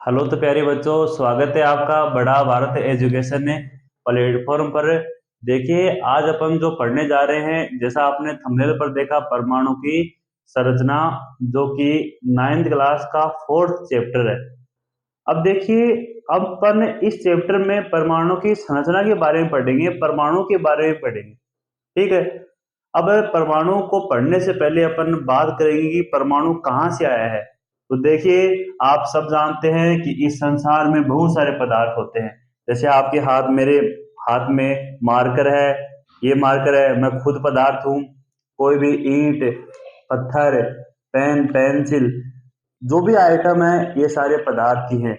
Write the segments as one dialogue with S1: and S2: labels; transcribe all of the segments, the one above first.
S1: Hello तो प्यारे बच्चों, स्वागत है आपका बड़ा भारत एजुकेशन प्लेटफॉर्म पर। देखिए, आज अपन जो पढ़ने जा रहे हैं, जैसा आपने थंबनेल पर देखा, परमाणु की संरचना, जो कि 9th क्लास का 4th चैप्टर है। अब देखिए, अब अपन इस चैप्टर में परमाणु की संरचना के बारे में पढ़ेंगे, परमाणु के बारे में पढ़ेंगे। ठीक है। अब परमाणु को पढ़ने से पहले अपन बात करेंगे कि परमाणु कहाँ से आया है। तो देखिए, आप सब जानते हैं कि इस संसार में बहुत सारे पदार्थ होते हैं। जैसे आपके हाथ, मेरे हाथ में मार्कर है, ये मार्कर है, मैं खुद पदार्थ हूँ। कोई भी ईंट, पत्थर, पेन, पेंसिल, जो भी आइटम है, ये सारे पदार्थ ही हैं।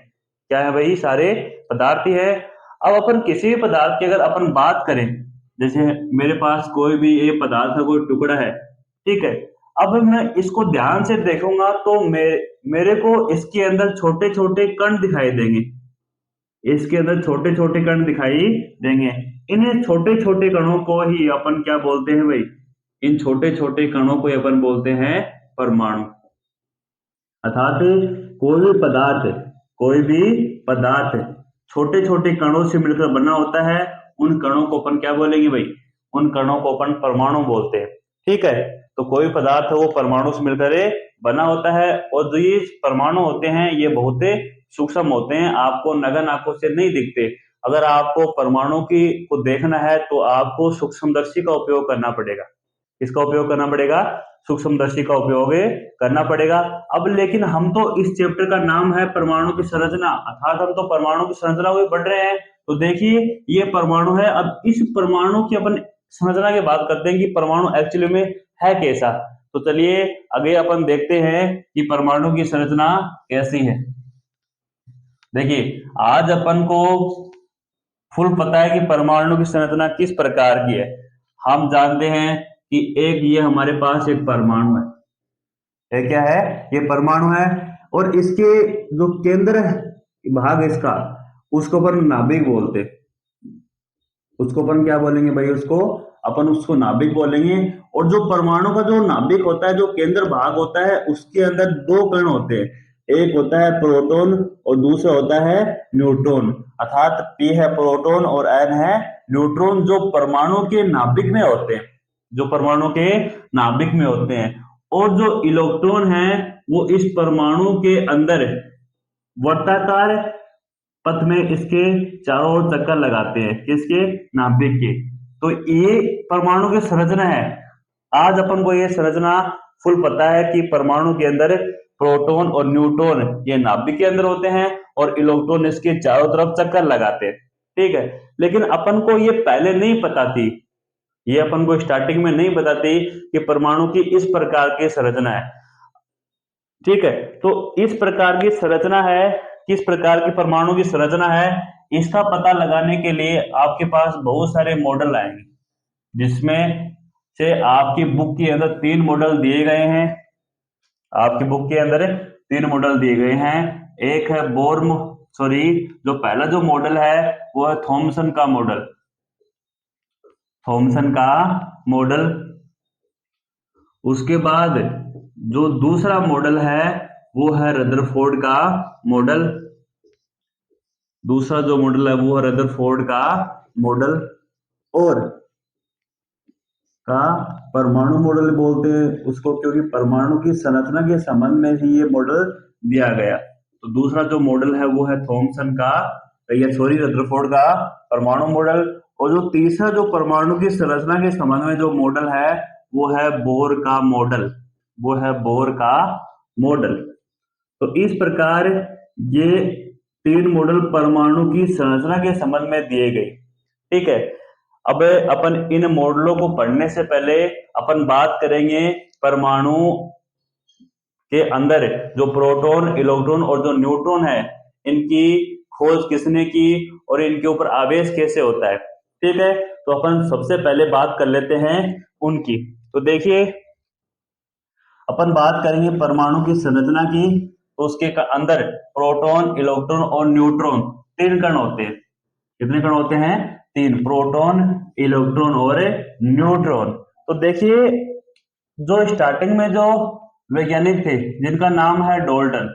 S1: क्या है भाई? सारे पदार्थ ही है। अब अपन किसी भी पदार्थ की अगर अपन बात करें, जैसे मेरे पास कोई भी ये पदार्थ का कोई टुकड़ा है, ठीक है। अब मैं इसको ध्यान से देखूंगा तो मेरे को इसके अंदर छोटे छोटे कण दिखाई देंगे। इसके अंदर छोटे छोटे कण दिखाई देंगे। इन्हें छोटे छोटे कणों को ही अपन क्या बोलते हैं भाई? इन छोटे छोटे कणों को ही अपन बोलते हैं परमाणु। अर्थात कोई भी पदार्थ छोटे छोटे कणों से मिलकर बना होता है। उन कणों को अपन क्या बोलेंगे भाई? उन कणों को अपन परमाणु बोलते हैं। ठीक है। तो कोई पदार्थ है वो परमाणु से मिलकर बना होता है, और जो ये परमाणु होते हैं ये बहुत सूक्ष्म होते हैं, आपको नगन आंखों से नहीं दिखते। अगर आपको परमाणु की को देखना है तो आपको सूक्ष्मदर्शी का उपयोग करना पड़ेगा। किसका उपयोग करना पड़ेगा? सूक्ष्मदर्शी का उपयोग करना पड़ेगा। अब लेकिन हम तो इस चैप्टर का नाम है परमाणु की संरचना, अर्थात हम तो परमाणु की संरचना को पढ़ रहे हैं। तो देखिए, ये परमाणु है। अब इस परमाणु की अपन संरचना की बात करते हैं कि परमाणु एक्चुअली में है कैसा। तो चलिए आगे अपन देखते हैं कि परमाणु की संरचना कैसी है। देखिए, आज अपन को फुल पता है कि परमाणु की संरचना किस प्रकार की है। हम जानते हैं कि एक ये हमारे पास एक परमाणु है। ये क्या है? ये परमाणु है। और इसके जो केंद्र भाग इसका, उसको अपन नाभिक बोलते हैं। उसको अपन क्या बोलेंगे भाई? उसको नाभिक बोलेंगे। और जो परमाणु का जो नाभिक होता है, जो केंद्र भाग होता है, उसके अंदर दो कण होते हैं। एक होता है प्रोटॉन और दूसरा होता है न्यूट्रॉन। अर्थात P है प्रोटॉन और N है न्यूट्रॉन, जो परमाणु के नाभिक में होते हैं। जो परमाणु के नाभिक में होते हैं। और जो इलेक्ट्रॉन है वो इस परमाणु के अंदर वर्ताकार पथ में इसके चारों ओर चक्कर लगाते हैं। किसके? नाभिक के। तो ये परमाणु की संरचना है। आज अपन को ये संरचना फुल पता है कि परमाणु के अंदर प्रोटॉन और न्यूट्रॉन ये नाभिक के अंदर होते हैं, और इलेक्ट्रॉन इसके चारों तरफ चक्कर लगाते हैं। ठीक है। लेकिन अपन को ये पहले नहीं पता थी, ये अपन को स्टार्टिंग में नहीं पता थी कि परमाणु की इस प्रकार की संरचना है। ठीक है। तो इस प्रकार की संरचना है, किस प्रकार की परमाणु की संरचना है, इसका पता लगाने के लिए आपके पास बहुत सारे मॉडल आएंगे, जिसमें से आपकी बुक के अंदर 3 मॉडल दिए गए हैं। आपकी बुक के अंदर 3 मॉडल दिए गए हैं। एक है जो पहला जो मॉडल है वो है थॉमसन का मॉडल। थॉमसन का मॉडल। उसके बाद जो दूसरा मॉडल है वो है रदरफोर्ड का मॉडल। दूसरा जो मॉडल है वो है रदरफोर्ड का मॉडल। और का परमाणु मॉडल बोलते हैं उसको, क्योंकि परमाणु की संरचना के संबंध में ही ये मॉडल दिया गया। तो दूसरा जो मॉडल है वो है थॉमसन का, या सॉरी रदरफोर्ड का परमाणु मॉडल। और जो तीसरा जो परमाणु की संरचना के संबंध में जो मॉडल है वो है बोर का मॉडल। वो है बोर का मॉडल। तो इस प्रकार ये 3 मॉडल परमाणु की संरचना के संबंध में दिए गए। ठीक है। अब अपन इन मॉडलों को पढ़ने से पहले अपन बात करेंगे परमाणु के अंदर जो प्रोटॉन, इलेक्ट्रॉन और जो न्यूट्रॉन है, इनकी खोज किसने की और इनके ऊपर आवेश कैसे होता है। ठीक है। तो अपन सबसे पहले बात कर लेते हैं उनकी। तो देखिए, अपन बात करेंगे परमाणु की संरचना की। तो उसके अंदर प्रोटॉन, इलेक्ट्रॉन और न्यूट्रॉन 3 कण होते हैं। कितने कण होते हैं? 3। प्रोटॉन, इलेक्ट्रॉन और न्यूट्रॉन। तो देखिए, जो स्टार्टिंग में जो वैज्ञानिक थे जिनका नाम है डाल्टन,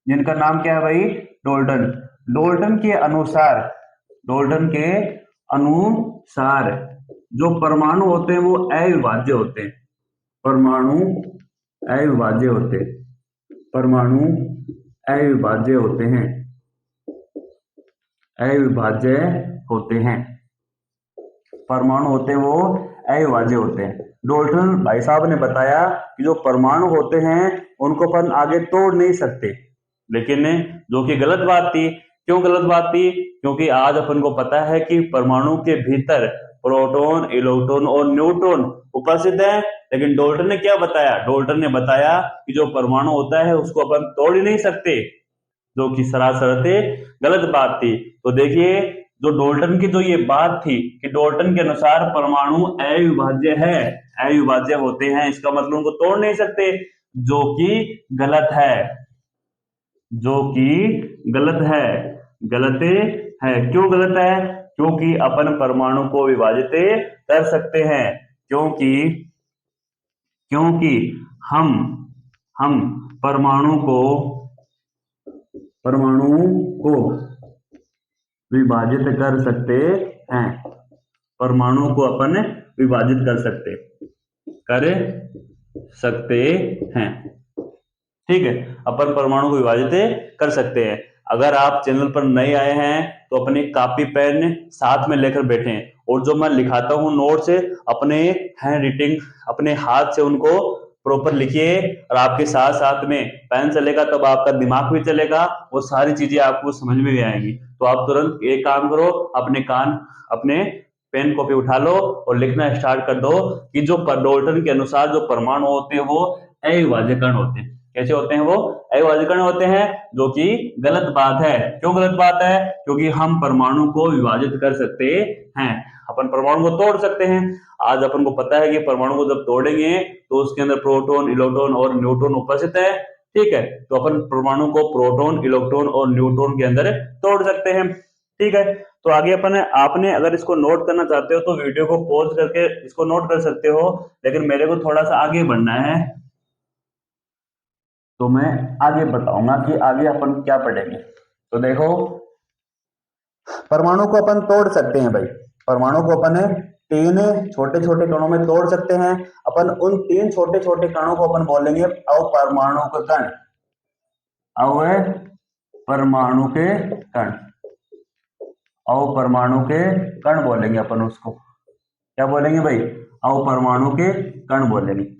S1: जिनका नाम क्या है भाई, डोल्टन। डोल्टन के अनुसार जो परमाणु होते हैं वो अविभाज्य होते हैं। परमाणु अविभाज्य होते परमाणु अविभाज्य होते हैं। अविभाज्य होते हैं। परमाणु होते हैं वो अविभाज्य होते हैं। डोल्टन भाई साहब ने बताया कि जो परमाणु होते हैं उनको अपन आगे तोड़ नहीं सकते, लेकिन जो कि गलत बात थी। क्यों गलत बात थी? क्योंकि आज अपन को पता है कि परमाणु के भीतर प्रोटॉन, इलेक्ट्रॉन और न्यूट्रॉन उपस्थित है। लेकिन डोल्टन ने क्या बताया? डोल्टन ने बताया कि जो परमाणु होता है उसको अपन तोड़ ही नहीं सकते, जो कि सरासर गलत बात थी। तो देखिए, जो डोल्टन की जो ये बात थी कि डोल्टन के अनुसार परमाणु अविभाज्य है, अविभाज्य होते हैं, इसका मतलब उनको तोड़ नहीं सकते, जो कि गलत है, जो कि गलत है, गलत है। क्यों गलत है? क्योंकि अपन परमाणु को विभाजित कर सकते हैं, क्योंकि क्योंकि हम परमाणु को विभाजित कर सकते हैं। परमाणु को अपन विभाजित कर सकते हैं। ठीक है, अपन परमाणु को विभाजित कर सकते हैं। अगर आप चैनल पर नए आए हैं तो अपने कापी पेन साथ में लेकर बैठें, और जो मैं लिखाता हूँ नोट्स अपने हैंड राइटिंग, अपने हाथ से उनको प्रॉपर लिखिए। और आपके साथ साथ में पेन चलेगा तब आपका दिमाग भी चलेगा, वो सारी चीजें आपको समझ में भी आएंगी। तो आप तुरंत एक काम करो, अपने पेन कॉपी उठा लो और लिखना स्टार्ट कर दो कि जो डोल्टन के अनुसार जो परमाणु होते हैं वो अविभाज्य कण होते हैं। कैसे होते हैं? वो अविभाज्य कण होते हैं, जो कि गलत बात है। क्यों गलत बात है? क्योंकि हम परमाणु को विभाजित कर सकते हैं, अपन परमाणु को तोड़ सकते हैं। आज अपन को पता है कि परमाणु को जब तोड़ेंगे तो उसके अंदर प्रोटॉन, इलेक्ट्रॉन और न्यूट्रॉन उपस्थित है। ठीक है, तो अपन परमाणु को प्रोटॉन, इलेक्ट्रॉन और न्यूट्रॉन के अंदर तोड़ सकते हैं। ठीक है, तो आगे अपन, आपने अगर इसको नोट करना चाहते हो तो वीडियो को पॉज करके इसको नोट कर सकते हो, लेकिन मेरे को थोड़ा सा आगे बढ़ना है, तो मैं आगे बताऊंगा कि आगे अपन क्या पढ़ेंगे। तो देखो, परमाणु को अपन तोड़ सकते हैं भाई। परमाणु को अपन 3 छोटे छोटे कणों में तोड़ सकते हैं। अपन उन 3 छोटे छोटे कणों को अपन बोलेंगे अपरमाणु कण। अपरमाणु के कण, अपरमाणु के कण बोलेंगे अपन उसको। क्या बोलेंगे भाई? अपरमाणु के कण बोलेंगे।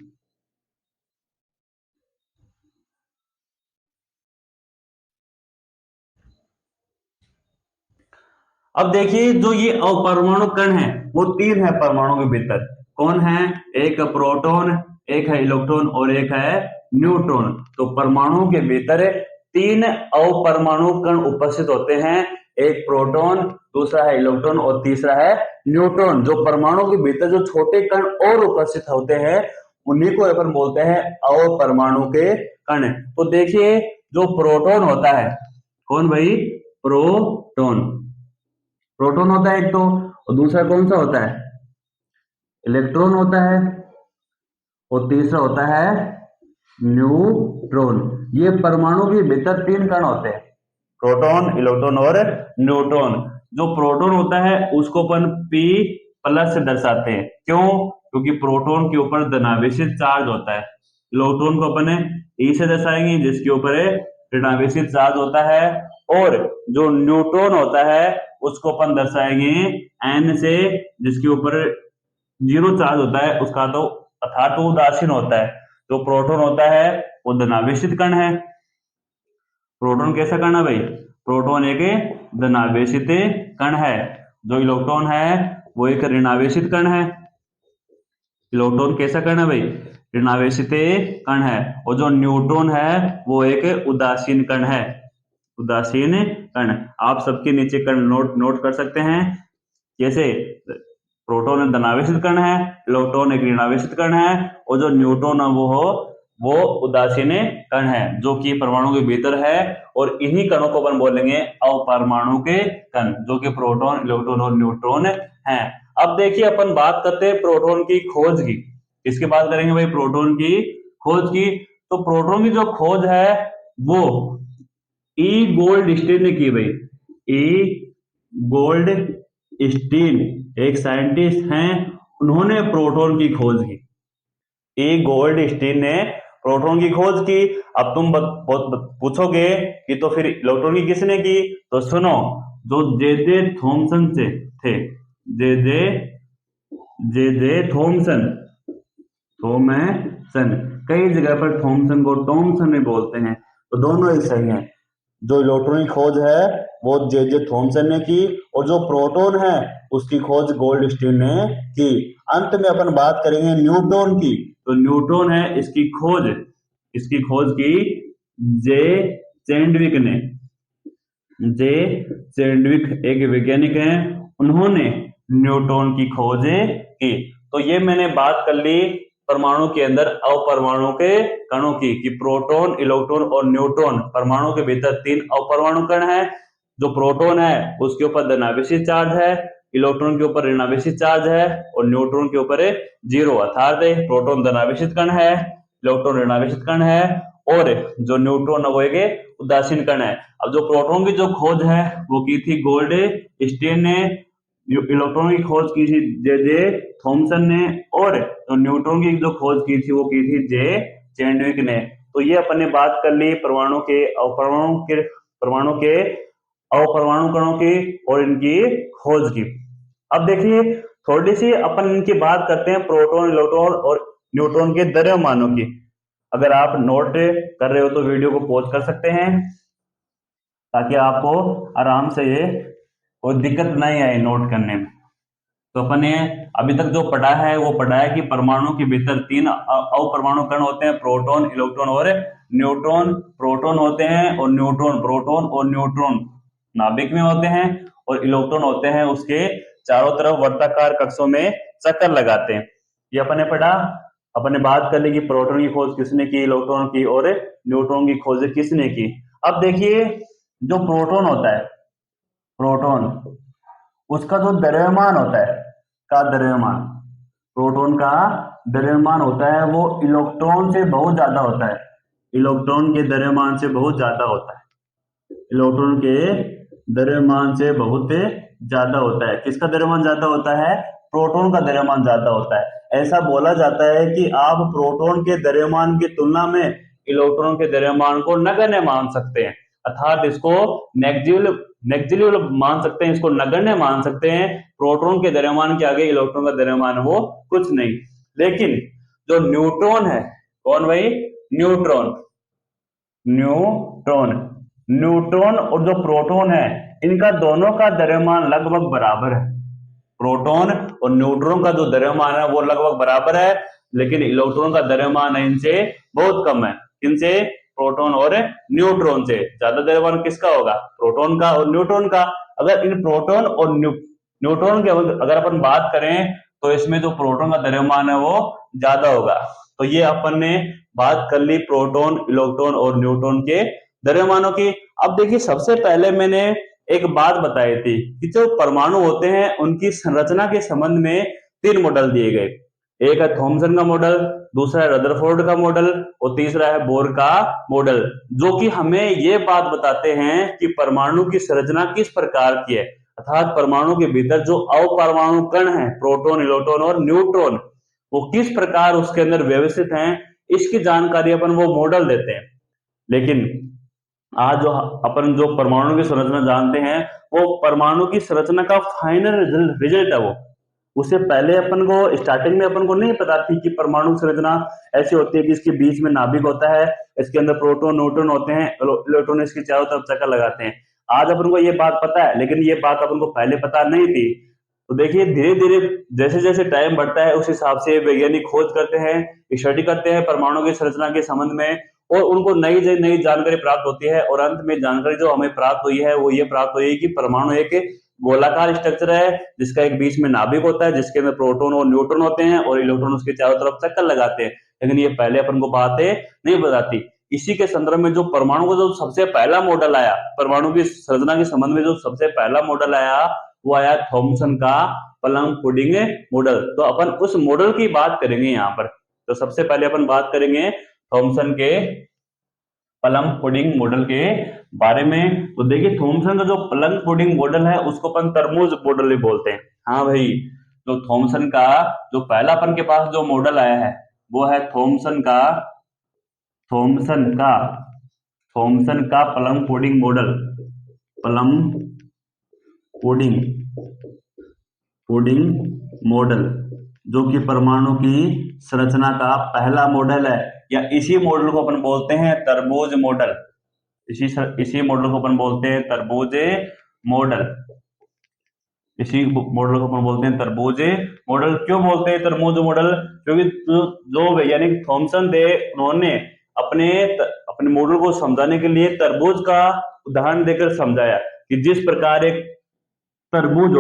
S1: अब देखिए, जो ये अपरमाणु कण है वो 3 है परमाणु के भीतर। कौन है? एक प्रोटॉन, एक है इलेक्ट्रॉन और एक है न्यूट्रॉन। तो परमाणु के भीतर 3 अपरमाणु कण उपस्थित होते हैं, एक प्रोटॉन, दूसरा है इलेक्ट्रॉन और तीसरा है न्यूट्रॉन। जो परमाणु के भीतर जो छोटे कण और उपस्थित होते हैं उन्हीं को अपन बोलते हैं अपरमाणु के कण। तो देखिए, जो प्रोटॉन होता है, कौन भाई? प्रोटॉन। प्रोटॉन होता है एक तो, और दूसरा कौन सा होता है? इलेक्ट्रॉन होता है, और तीसरा होता है न्यूट्रॉन। ये परमाणु के भीतर 3 कण होते हैं, प्रोटॉन, इलेक्ट्रॉन और न्यूट्रॉन। जो प्रोटॉन होता है उसको अपन P प्लस से दर्शाते हैं। क्यों? क्योंकि प्रोटॉन के ऊपर धनावेशित चार्ज होता है। इलेक्ट्रॉन को अपन E से दर्शाएंगे, जिसके ऊपर ऋणावेशित चार्ज होता है। और जो न्यूट्रॉन होता है उसको अपन दर्शाएंगे N से, जिसके ऊपर 0 चार्ज होता है, उसका तो अर्थात वो उदासीन होता है। जो प्रोटॉन होता है वो धनावेशित कण है। प्रोटॉन कैसा कण है भाई? प्रोटॉन एक धनावेशित कण है। जो इलेक्ट्रॉन है वो एक ऋणावेशित कण है। इलेक्ट्रॉन कैसा कण है भाई? ऋणावेशित कण है। और जो न्यूट्रॉन है वो एक उदासीन कण है, उदासीन कण। आप सबके नीचे कण नोट कर सकते हैं। जैसे प्रोटॉन एक धनावेशित कण है, इलेक्ट्रॉन एक ऋणावेशित कण है, और जो न्यूट्रॉन है वो उदासीन कण है, जो कि परमाणु के भीतर है। और इन्हीं कणों को अपन बोलेंगे अपरमाणु के कण, जो कि प्रोटॉन, इलेक्ट्रॉन और न्यूट्रॉन हैं। अब देखिए, अपन बात करते हैं प्रोटॉन की खोज की। किसकी बात करेंगे भाई? प्रोटॉन की खोज की। तो प्रोटॉन की जो खोज है वो ई गोल्ड स्टीन ने की भाई। ई गोल्ड स्टीन एक साइंटिस्ट हैं, उन्होंने प्रोटॉन की खोज की। ई गोल्ड स्टीन ने प्रोटॉन की खोज की। अब तुम पूछोगे कि तो फिर इलेक्ट्रॉन की किसने की, तो सुनो, जो जे जे थॉमसन से थे, जे जे जे जे थॉमसन, थॉमसन, कई जगह पर थॉमसन को टॉमसन में बोलते हैं, तो दोनों ही सही हैं। जो इलेक्ट्रॉन की खोज है वो जे जे थॉमसन ने की, और जो प्रोटॉन है उसकी खोज गोल्डस्टीन ने की। अंत में अपन बात करेंगे न्यूट्रॉन की। तो न्यूट्रॉन है इसकी खोज की जे चैडविक ने। जे चैडविक एक वैज्ञानिक हैं, उन्होंने न्यूट्रॉन की खोज की। तो ये मैंने बात कर ली परमाणु के अंदर अपरमाणु के कणों की, कि प्रोटॉन, इलेक्ट्रॉन और न्यूट्रॉन, परमाणु के भीतर 3 अपरमाणु कण है। जो प्रोटॉन है उसके ऊपर धनावेशी चार्ज है, इलेक्ट्रॉन के ऊपर ऋणावेशी चार्ज है, और न्यूट्रॉन के ऊपर 0, अर्थात प्रोटॉन धनावेशित कण है, इलेक्ट्रॉन ऋणावेशित कण है, और जो न्यूट्रॉन है वो एक उदासीन कण है। अब जो प्रोटॉन की जो खोज है वो की थी गोल्ड स्टीन ने, इलेक्ट्रॉन की खोज की थी जे जे थॉमसन ने, और तो न्यूट्रॉन की जो खोज की थी वो की थी जे चैडविक ने। तो ये अपन ने बात कर ली परमाणु के अपरमाणु कणों की और इनकी खोज की। अब देखिए थोड़ी सी अपन इनकी बात करते हैं प्रोटॉन, इलेक्ट्रॉन और न्यूट्रॉन के द्रव्यमानों की। अगर आप नोट कर रहे हो तो वीडियो को पॉज कर सकते हैं, ताकि आपको आराम से ये कोई दिक्कत नहीं आए नोट करने में। तो अपन ने अभी तक जो पढ़ा है वो पढ़ा है कि परमाणु के भीतर 3 अपरमाणु कण होते हैं, प्रोटॉन, इलेक्ट्रॉन और न्यूट्रॉन। प्रोटॉन होते हैं और न्यूट्रॉन, प्रोटॉन और न्यूट्रॉन नाभिक में होते हैं, और इलेक्ट्रॉन होते हैं उसके चारों तरफ वर्ताकार कक्षों में चक्कर लगाते हैं। ये अपन ने पढ़ा। अपन ने बात कर ली कि प्रोटॉन की खोज किसने की, इलेक्ट्रॉन की, और न्यूट्रॉन की खोज किसने की। अब देखिए जो प्रोटॉन होता है, प्रोटॉन, उसका जो द्रव्यमान होता है, का द्रव्यमान, प्रोटॉन का द्रव्यमान होता है वो इलेक्ट्रॉन से बहुत ज्यादा होता है, इलेक्ट्रॉन के द्रव्यमान से बहुत ज्यादा होता है, इलेक्ट्रॉन के द्रव्यमान से बहुत ज्यादा होता है। किसका द्रव्यमान ज्यादा होता है, प्रोटॉन का द्रव्यमान ज्यादा होता है। ऐसा बोला जाता है कि आप प्रोटॉन के द्रव्यमान की तुलना में इलेक्ट्रॉन के द्रव्यमान को नगण्य मान सकते हैं, अर्थात इसको नेग्लिजिबल मान सकते हैं, इसको नगण्य मान सकते हैं। प्रोटॉन के द्रव्यमान के आगे इलेक्ट्रॉन का द्रव्यमान वो कुछ नहीं। लेकिन जो न्यूट्रॉन है, कौन भाई, न्यूट्रॉन, न्यूट्रॉन, न्यूट्रॉन और जो प्रोटॉन है इनका दोनों का द्रव्यमान लगभग बराबर है। प्रोटॉन और न्यूट्रॉन का जो द्रव्यमान है वो लगभग बराबर है, लेकिन इलेक्ट्रॉन का द्रव्यमान इनसे बहुत कम है। किनसे, प्रोटॉन और न्यूट्रॉन से। ज्यादा द्रव्यमान किसका होगा, प्रोटॉन का और न्यूट्रॉन का। अगर इन प्रोटॉन और न्यूट्रॉन की अगर अपन बात करें तो इसमें जो प्रोटॉन का द्रव्यमान है वो ज्यादा होगा। तो ये अपन ने बात कर ली प्रोटॉन, इलेक्ट्रॉन और न्यूट्रॉन के द्रव्यमानों की। अब देखिए सबसे पहले मैंने एक बात बताई थी कि जो परमाणु होते हैं उनकी संरचना के संबंध में 3 मॉडल दिए गए। एक है थॉमसन का मॉडल, दूसरा है रदरफोर्ड का मॉडल, और तीसरा है बोर का मॉडल, जो कि हमें ये बात बताते हैं कि परमाणु की संरचना किस प्रकार की है, अर्थात परमाणु के भीतर जो अपरमाणु कण है, प्रोटॉन, इलेक्ट्रॉन और न्यूट्रॉन, वो किस प्रकार उसके अंदर व्यवस्थित हैं, इसकी जानकारी अपन वो मॉडल देते हैं। लेकिन आज जो अपन जो परमाणु की संरचना जानते हैं वो परमाणु की संरचना का फाइनल रिजल्ट है वो। उससे पहले अपन को स्टार्टिंग में अपन को नहीं पता थी कि परमाणु संरचना ऐसी होती है कि इसके बीच में नाभिक होता है, इसके अंदर प्रोटॉन, न्यूट्रॉन होते हैं, इलेक्ट्रॉन इसके चारों तरफ चक्कर लगाते हैं। आज अपन को ये बात पता है, लेकिन ये बात अपन को पहले पता नहीं थी। तो देखिए धीरे धीरे जैसे जैसे टाइम बढ़ता है उस हिसाब से वैज्ञानिक खोज करते हैं, स्टडी करते हैं परमाणु की संरचना के संबंध में, और उनको नई नई जानकारी प्राप्त होती है। और अंत में जानकारी जो हमें प्राप्त हुई है वो ये प्राप्त हुई है कि परमाणु एक गोलाकार स्ट्रक्चर है, जिसका एक बीच में नाभिक होता है, जिसके अंदर प्रोटॉन और न्यूट्रॉन होते हैं, और इलेक्ट्रॉन उसके चारों तरफ चक्कर लगाते हैं। लेकिन ये पहले अपन को बातें नहीं बताती। इसी के संदर्भ में जो परमाणु का जो सबसे पहला मॉडल आया, परमाणु की संरचना के संबंध में जो सबसे पहला मॉडल आया वो आया थॉमसन का प्लम पुडिंग मॉडल। तो अपन उस मॉडल की बात करेंगे यहाँ पर। तो सबसे पहले अपन बात करेंगे थॉमसन के प्लम पुडिंग मॉडल के बारे में। तो देखिए थॉमसन का जो प्लम पुडिंग मॉडल है उसको अपन तरबूज मॉडल भी बोलते हैं। हाँ भाई, जो थॉमसन का जो पहला अपन के पास जो मॉडल आया है वो है थॉमसन का थॉमसन का plum pudding model, plum pudding pudding model, जो कि परमाणु की संरचना का पहला मॉडल है, या इसी मॉडल को अपन बोलते हैं तरबूज मॉडल। इसी मॉडल को अपन बोलते हैं तरबूज मॉडल। इसी मॉडल को अपन बोलते हैं तरबूज मॉडल। क्यों बोलते हैं तरबूज मॉडल? क्योंकि जो वैज्ञानिक थॉमसन थे उन्होंने अपने अपने मॉडल को समझाने के लिए तरबूज का उदाहरण देकर समझाया कि जिस प्रकार एक तरबूज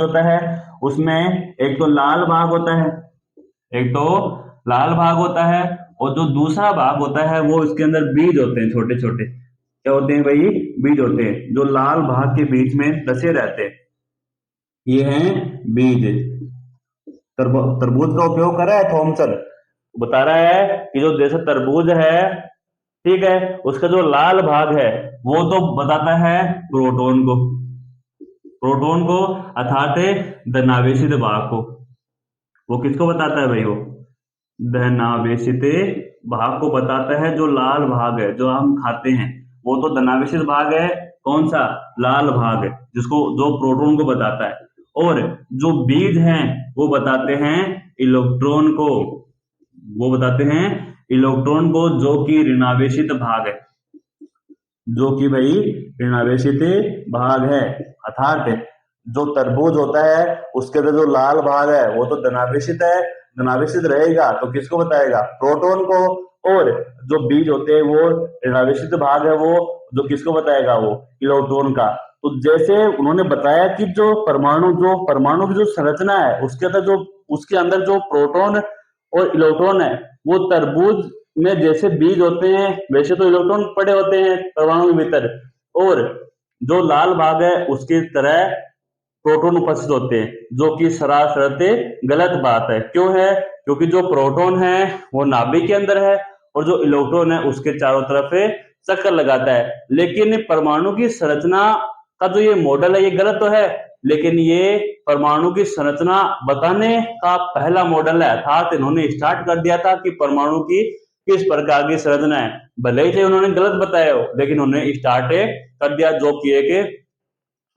S1: होता है, उसमें एक तो लाल भाग होता है, और जो दूसरा भाग होता है वो इसके अंदर बीज होते हैं, छोटे छोटे। क्या होते हैं भाई? बीज होते हैं, जो लाल भाग के बीच में धसे रहते हैं, ये हैं बीज। तरबूज का उपयोग कर रहा है थॉमसन, बता रहा है कि जो जैसे तरबूज है, ठीक है, उसका जो लाल भाग है वो तो बताता है प्रोटॉन को अर्थात धनावेशित भाग को। वो किसको बताता है भाई? वो धनावेशित भाग को बताता है। जो लाल भाग है जो हम खाते हैं वो तो धनावेशित भाग है। कौन सा? लाल भाग, जो प्रोटॉन को बताता है। और जो बीज हैं वो बताते हैं इलेक्ट्रॉन को, जो कि ऋणावेशित भाग है, अर्थात जो तरबूज होता है उसके अंदर जो लाल भाग है वो तो धनावेशित रहेगा, तो किसको बताएगा? प्रोटॉन को। और जो बीज होते हैं वो ऋणावेशित भाग है, वो जो किसको बताएगा? वो इलेक्ट्रॉन का। तो जैसे उन्होंने बताया कि जो परमाणु की जो संरचना है उसके अंदर जो प्रोटॉन और इलेक्ट्रॉन है, वो तरबूज में जैसे बीज होते हैं वैसे तो इलेक्ट्रॉन पड़े होते हैं परमाणु के भीतर, और जो लाल भाग है उसकी तरह प्रोटॉन उपस्थित होते हैं, जो कि सरासर गलत बात है। क्यों है? क्योंकि जो प्रोटॉन है वो नाभिक के अंदर है और जो इलेक्ट्रॉन है उसके चारों तरफ चक्कर लगाता है। लेकिन परमाणु की संरचना का जो ये मॉडल है ये गलत तो है, लेकिन ये परमाणु की संरचना बताने का पहला मॉडल है, अर्थात इन्होंने स्टार्ट कर दिया था कि परमाणु की किस प्रकार की संरचना है। भले ही उन्होंने गलत बताया हो, लेकिन उन्होंने स्टार्ट कर दिया, जो कि एक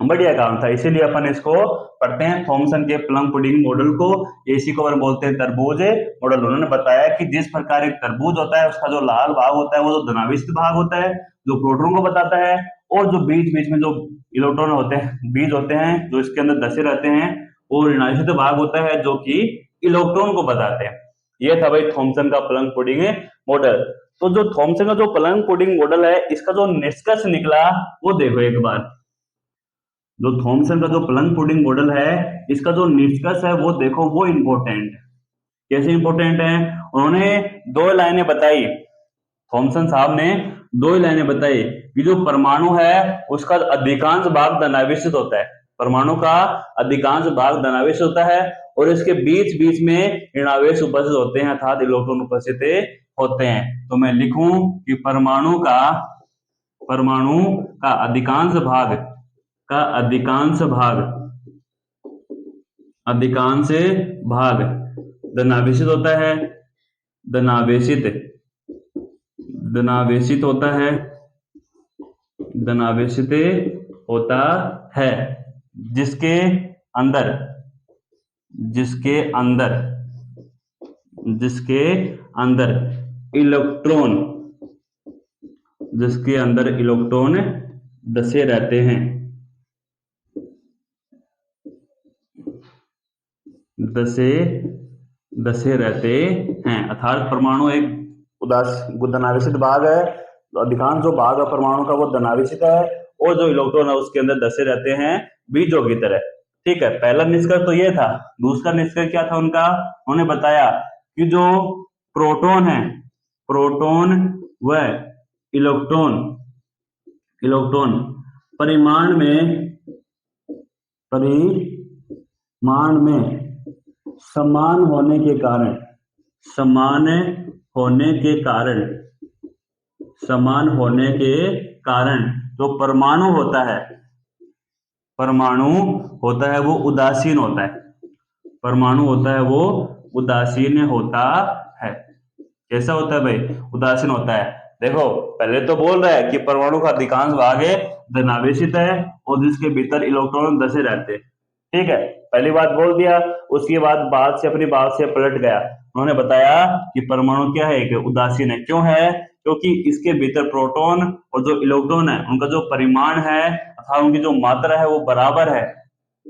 S1: बढ़िया काम था। इसीलिए अपन इसको पढ़ते हैं, थॉमसन के प्लम पुडिंग मॉडल को। इसी को अपन बोलते हैं तरबूज मॉडल। उन्होंने बताया कि जिस प्रकार एक तरबूज होता है उसका जो लाल भाग होता है वो तो धनावेशित भाग होता है, जो प्रोटॉन को बताता है, और जो बीच बीच में जो इलेक्ट्रॉन होते हैं, बीज होते हैं जो इसके अंदर धसे रहते हैं, वो ऋणावेशित भाग होता है, जो कि इलेक्ट्रॉन को बताते हैं। ये था भाई थॉमसन का प्लम पुडिंग मॉडल। तो जो थॉमसन का जो प्लम पुडिंग मॉडल है, इसका जो निष्कर्ष निकला वो देखो एक बार। जो थॉमसन का जो प्लम पुडिंग मॉडल है, इसका जो निष्कर्ष है वो देखो, वो इंपॉर्टेंट। कैसे इंपॉर्टेंट है? उन्होंने दो लाइनें बताई, थॉमसन साहब ने दो ही लाइनें बताई कि जो परमाणु है उसका अधिकांश भाग धनावेशित होता है, परमाणु का अधिकांश भाग धनावेशित होता है, और इसके बीच बीच में ऋणावेश उपस्थित होते हैं, अर्थात इलेक्ट्रॉन उपस्थित होते हैं। तो मैं लिखूं कि परमाणु का अधिकांश भाग धनावेशित होता है, धनावेशित होता है, जिसके अंदर इलेक्ट्रॉन धसे रहते हैं, अर्थात परमाणु एक धनावेशित भाग है। अधिकांश जो भाग है परमाणु का वो धनावेशित है, और जो इलेक्ट्रॉन है उसके अंदर धसे रहते हैं बीजों की तरह। ठीक है, पहला निष्कर्ष तो ये था। दूसरा निष्कर्ष क्या था उनका? उन्होंने बताया कि जो प्रोटॉन है, व इलेक्ट्रॉन परिमाण में समान होने के कारण समान होने के कारण जो परमाणु होता है, परमाणु होता है वो उदासीन होता है, परमाणु होता है वो उदासीन होता है। कैसा होता है भाई? उदासीन होता है। देखो पहले तो बोल रहा है कि परमाणु का अधिकांश भाग है धनावेशित है और जिसके भीतर इलेक्ट्रॉन धसे रहते हैं। ठीक है, पहली बात बोल दिया। उसके बाद बात से अपनी बात से पलट गया। उन्होंने बताया कि परमाणु क्या है, कि उदासीन है। क्यों है? क्योंकि इसके भीतर प्रोटॉन और जो इलेक्ट्रॉन है उनका जो परिमाण है अथवा उनकी जो मात्रा है वो बराबर है,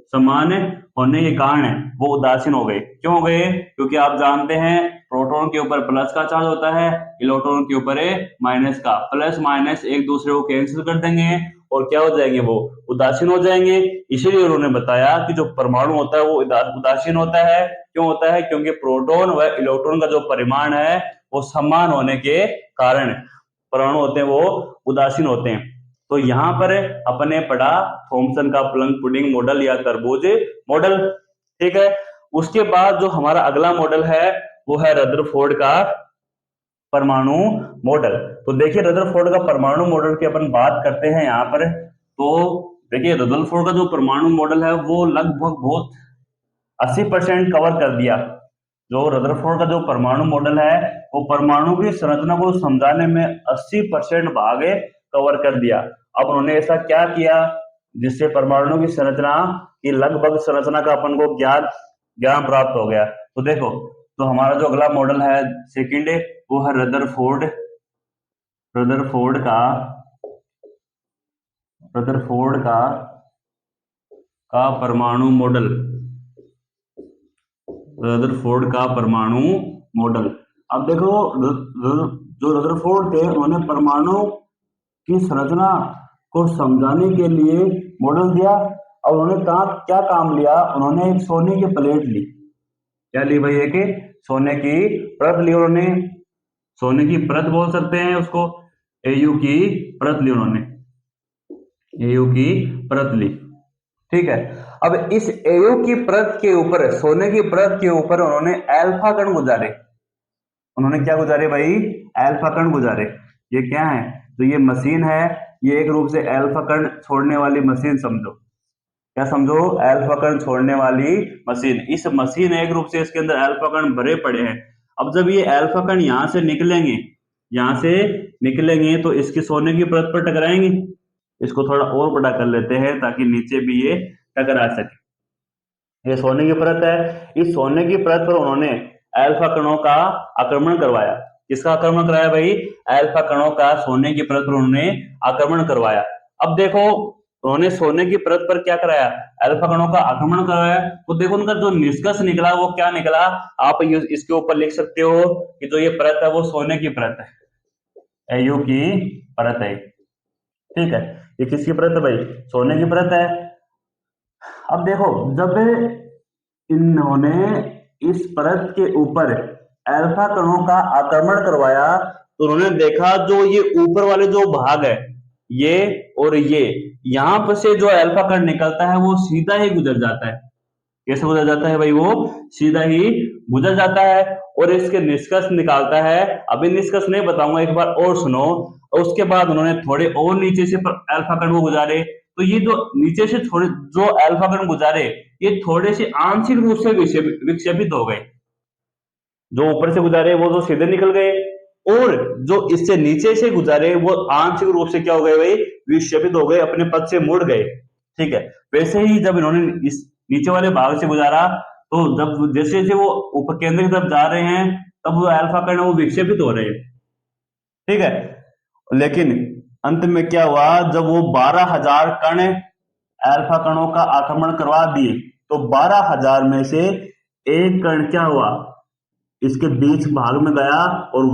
S1: समान होने के कारण वो उदासीन हो गए। क्यों हो गए? क्योंकि आप जानते हैं प्रोटॉन के ऊपर प्लस का चार्ज होता है, इलेक्ट्रॉन के ऊपर माइनस का। प्लस माइनस एक दूसरे को कैंसिल कर देंगे और क्या हो जाएंगे? वो उदासीन हो जाएंगे। इसीलिए उन्होंने बताया कि जो परमाणु होता है वो उदासीन होता है। क्यों होता है? क्योंकि प्रोटॉन व इलेक्ट्रॉन का जो परिमाण है वो समान होने के कारण परमाणु होते हैं वो उदासीन होते हैं। तो यहाँ पर अपने पढ़ा थॉमसन का प्लंग पुडिंग मॉडल या तरबूज मॉडल। ठीक है, उसके बाद जो हमारा अगला मॉडल है वो है रदरफोर्ड का परमाणु मॉडल। तो देखिए रदरफोर्ड का परमाणु मॉडल की अपन बात करते हैं यहाँ पर। तो देखिए रदरफोर्ड का जो परमाणु मॉडल है वो लगभग बहुत 80% कवर कर दिया। जो रदरफोर्ड का जो परमाणु मॉडल है वो परमाणु की संरचना को समझाने में 80% भाग कवर कर दिया। अब उन्होंने ऐसा क्या किया जिससे परमाणु की संरचना की लगभग संरचना का अपन को ज्ञान प्राप्त हो गया। तो देखो, तो हमारा जो अगला मॉडल है सेकंड वो है रदरफोर्ड का रदरफोर्ड का परमाणु मॉडल। रदरफोर्ड का परमाणु मॉडल। अब देखो जो रदरफोर्ड थे उन्होंने परमाणु की संरचना को समझाने के लिए मॉडल दिया। और उन्होंने क्या काम लिया? उन्होंने एक सोने की प्लेट ली। क्या ली भाई? एक सोने की परत ली उन्होंने। सोने की परत बोल सकते हैं उसको। एयू की परत ली उन्होंने, एयू की परत ली। ठीक है, अब इस एयू की परत के ऊपर, सोने की परत के ऊपर उन्होंने अल्फा कण गुजारे। उन्होंने क्या गुजारे भाई? अल्फा कण गुजारे। ये क्या है? तो ये मशीन है, ये एक रूप से अल्फा कण छोड़ने वाली मशीन समझो। क्या समझो? अल्फा कण छोड़ने वाली मशीन। इस मशीन एक रूप से इसके अंदर अल्फा कण भरे पड़े हैं। अब जब ये अल्फा कण यहां से निकलेंगे तो इसकी सोने की परत पर टकराएंगे। इसको थोड़ा और बड़ा कर लेते हैं ताकि नीचे भी ये टकरा सके। ये सोने की परत है। इस सोने की परत पर उन्होंने अल्फा कणों का आक्रमण करवाया। किसका आक्रमण कराया भाई? अल्फा कणों का सोने की परत पर उन्होंने आक्रमण करवाया। अब देखो उन्होंने सोने की परत पर क्या कराया? अल्फा कणों का आक्रमण करवाया। तो देखो उनका जो निष्कर्ष निकला वो क्या निकला? आप इसके ऊपर लिख सकते हो कि जो ये परत है वो सोने की परत है, एयू की परत है। ठीक है, ये किसकी परत है भाई? सोने की परत है। अब देखो जब इन्होंने इस परत के ऊपर अल्फा कणों का आक्रमण करवाया तो उन्होंने देखा जो ये ऊपर वाले जो भाग है ये और ये, यहां पर से जो अल्फा कण निकलता है वो सीधा ही गुजर जाता है। कैसे गुजर जाता है भाई? वो सीधा ही गुजर जाता है और इसके निष्कर्ष निकालता है। अभी निष्कर्ष नहीं बताऊंगा, एक बार और सुनो। और उसके बाद उन्होंने थोड़े और नीचे से अल्फा कण को गुजारे। तो ये जो नीचे से थोड़े जो अल्फा कण गुजारे ये थोड़े से आंशिक रूप से विक्षेपित हो गए। जो ऊपर से गुजारे वो तो सीधे निकल गए और जो इससे नीचे से गुजारे वो आंशिक रूप से क्या हो गए भाई? विक्षेपित हो गए, अपने पथ से मुड़ गए। ठीक है, वैसे ही जब इन्होंने इस नीचे वाले भाग से गुजारा तो जब जैसे जैसे वो ऊपर केंद्र की तरफ जा रहे हैं तब वो अल्फा कण वो विक्षेपित हो रहे हैं। ठीक है, लेकिन अंत में क्या हुआ? जब वो 12,000 कण अल्फा कणों का आक्रमण करवा दिए तो 12,000 में से एक कण क्या हुआ? इसके बीच भाग में गया और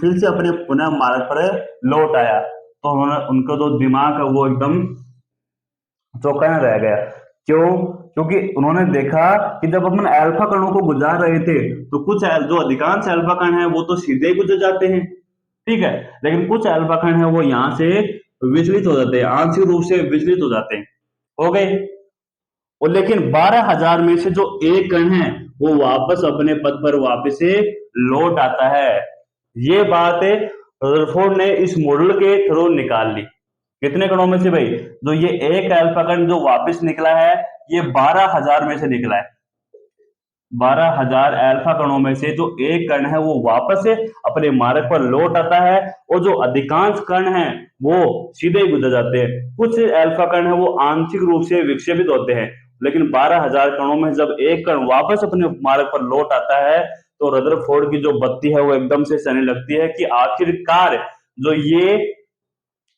S1: फिर से अपने पुनः मार्ग पर लौट आया। तो उनका जो दिमाग है वो एकदम चौंकाया रह गया। क्यों? क्योंकि उन्होंने देखा कि जब अपन अल्फा कणों को गुजार रहे थे तो कुछ जो अधिकांश अल्फा कण है वो तो सीधे ही गुजर जाते हैं। ठीक है, लेकिन कुछ अल्फा कण है वो यहाँ से विचलित हो जाते हैं, आंशिक रूप से विचलित हो जाते हैं। हो गए। और लेकिन 12,000 में से जो एक कण है वो वापस अपने पद पर वापस से लौट आता है। ये बात रदरफोर्ड ने इस मॉडल के थ्रू निकाल ली। कितने कणों में से भाई? जो ये एक अल्फा कण जो वापस निकला है, ये 12,000 में से निकला है। 12,000 अल्फा कणों में से जो एक कण है वो वापस अपने मार्ग पर लौट आता है, और जो अधिकांश कण हैं वो सीधे ही गुजर जाते हैं। कुछ अल्फा कण है वो आंशिक रूप से विक्षेपित होते हैं, लेकिन 12,000 कणों में जब एक कण वापस अपने मार्ग पर लौट आता है, तो रदरफोर्ड की जो बत्ती है वो एकदम से चलने लगती है कि आखिरकार जो ये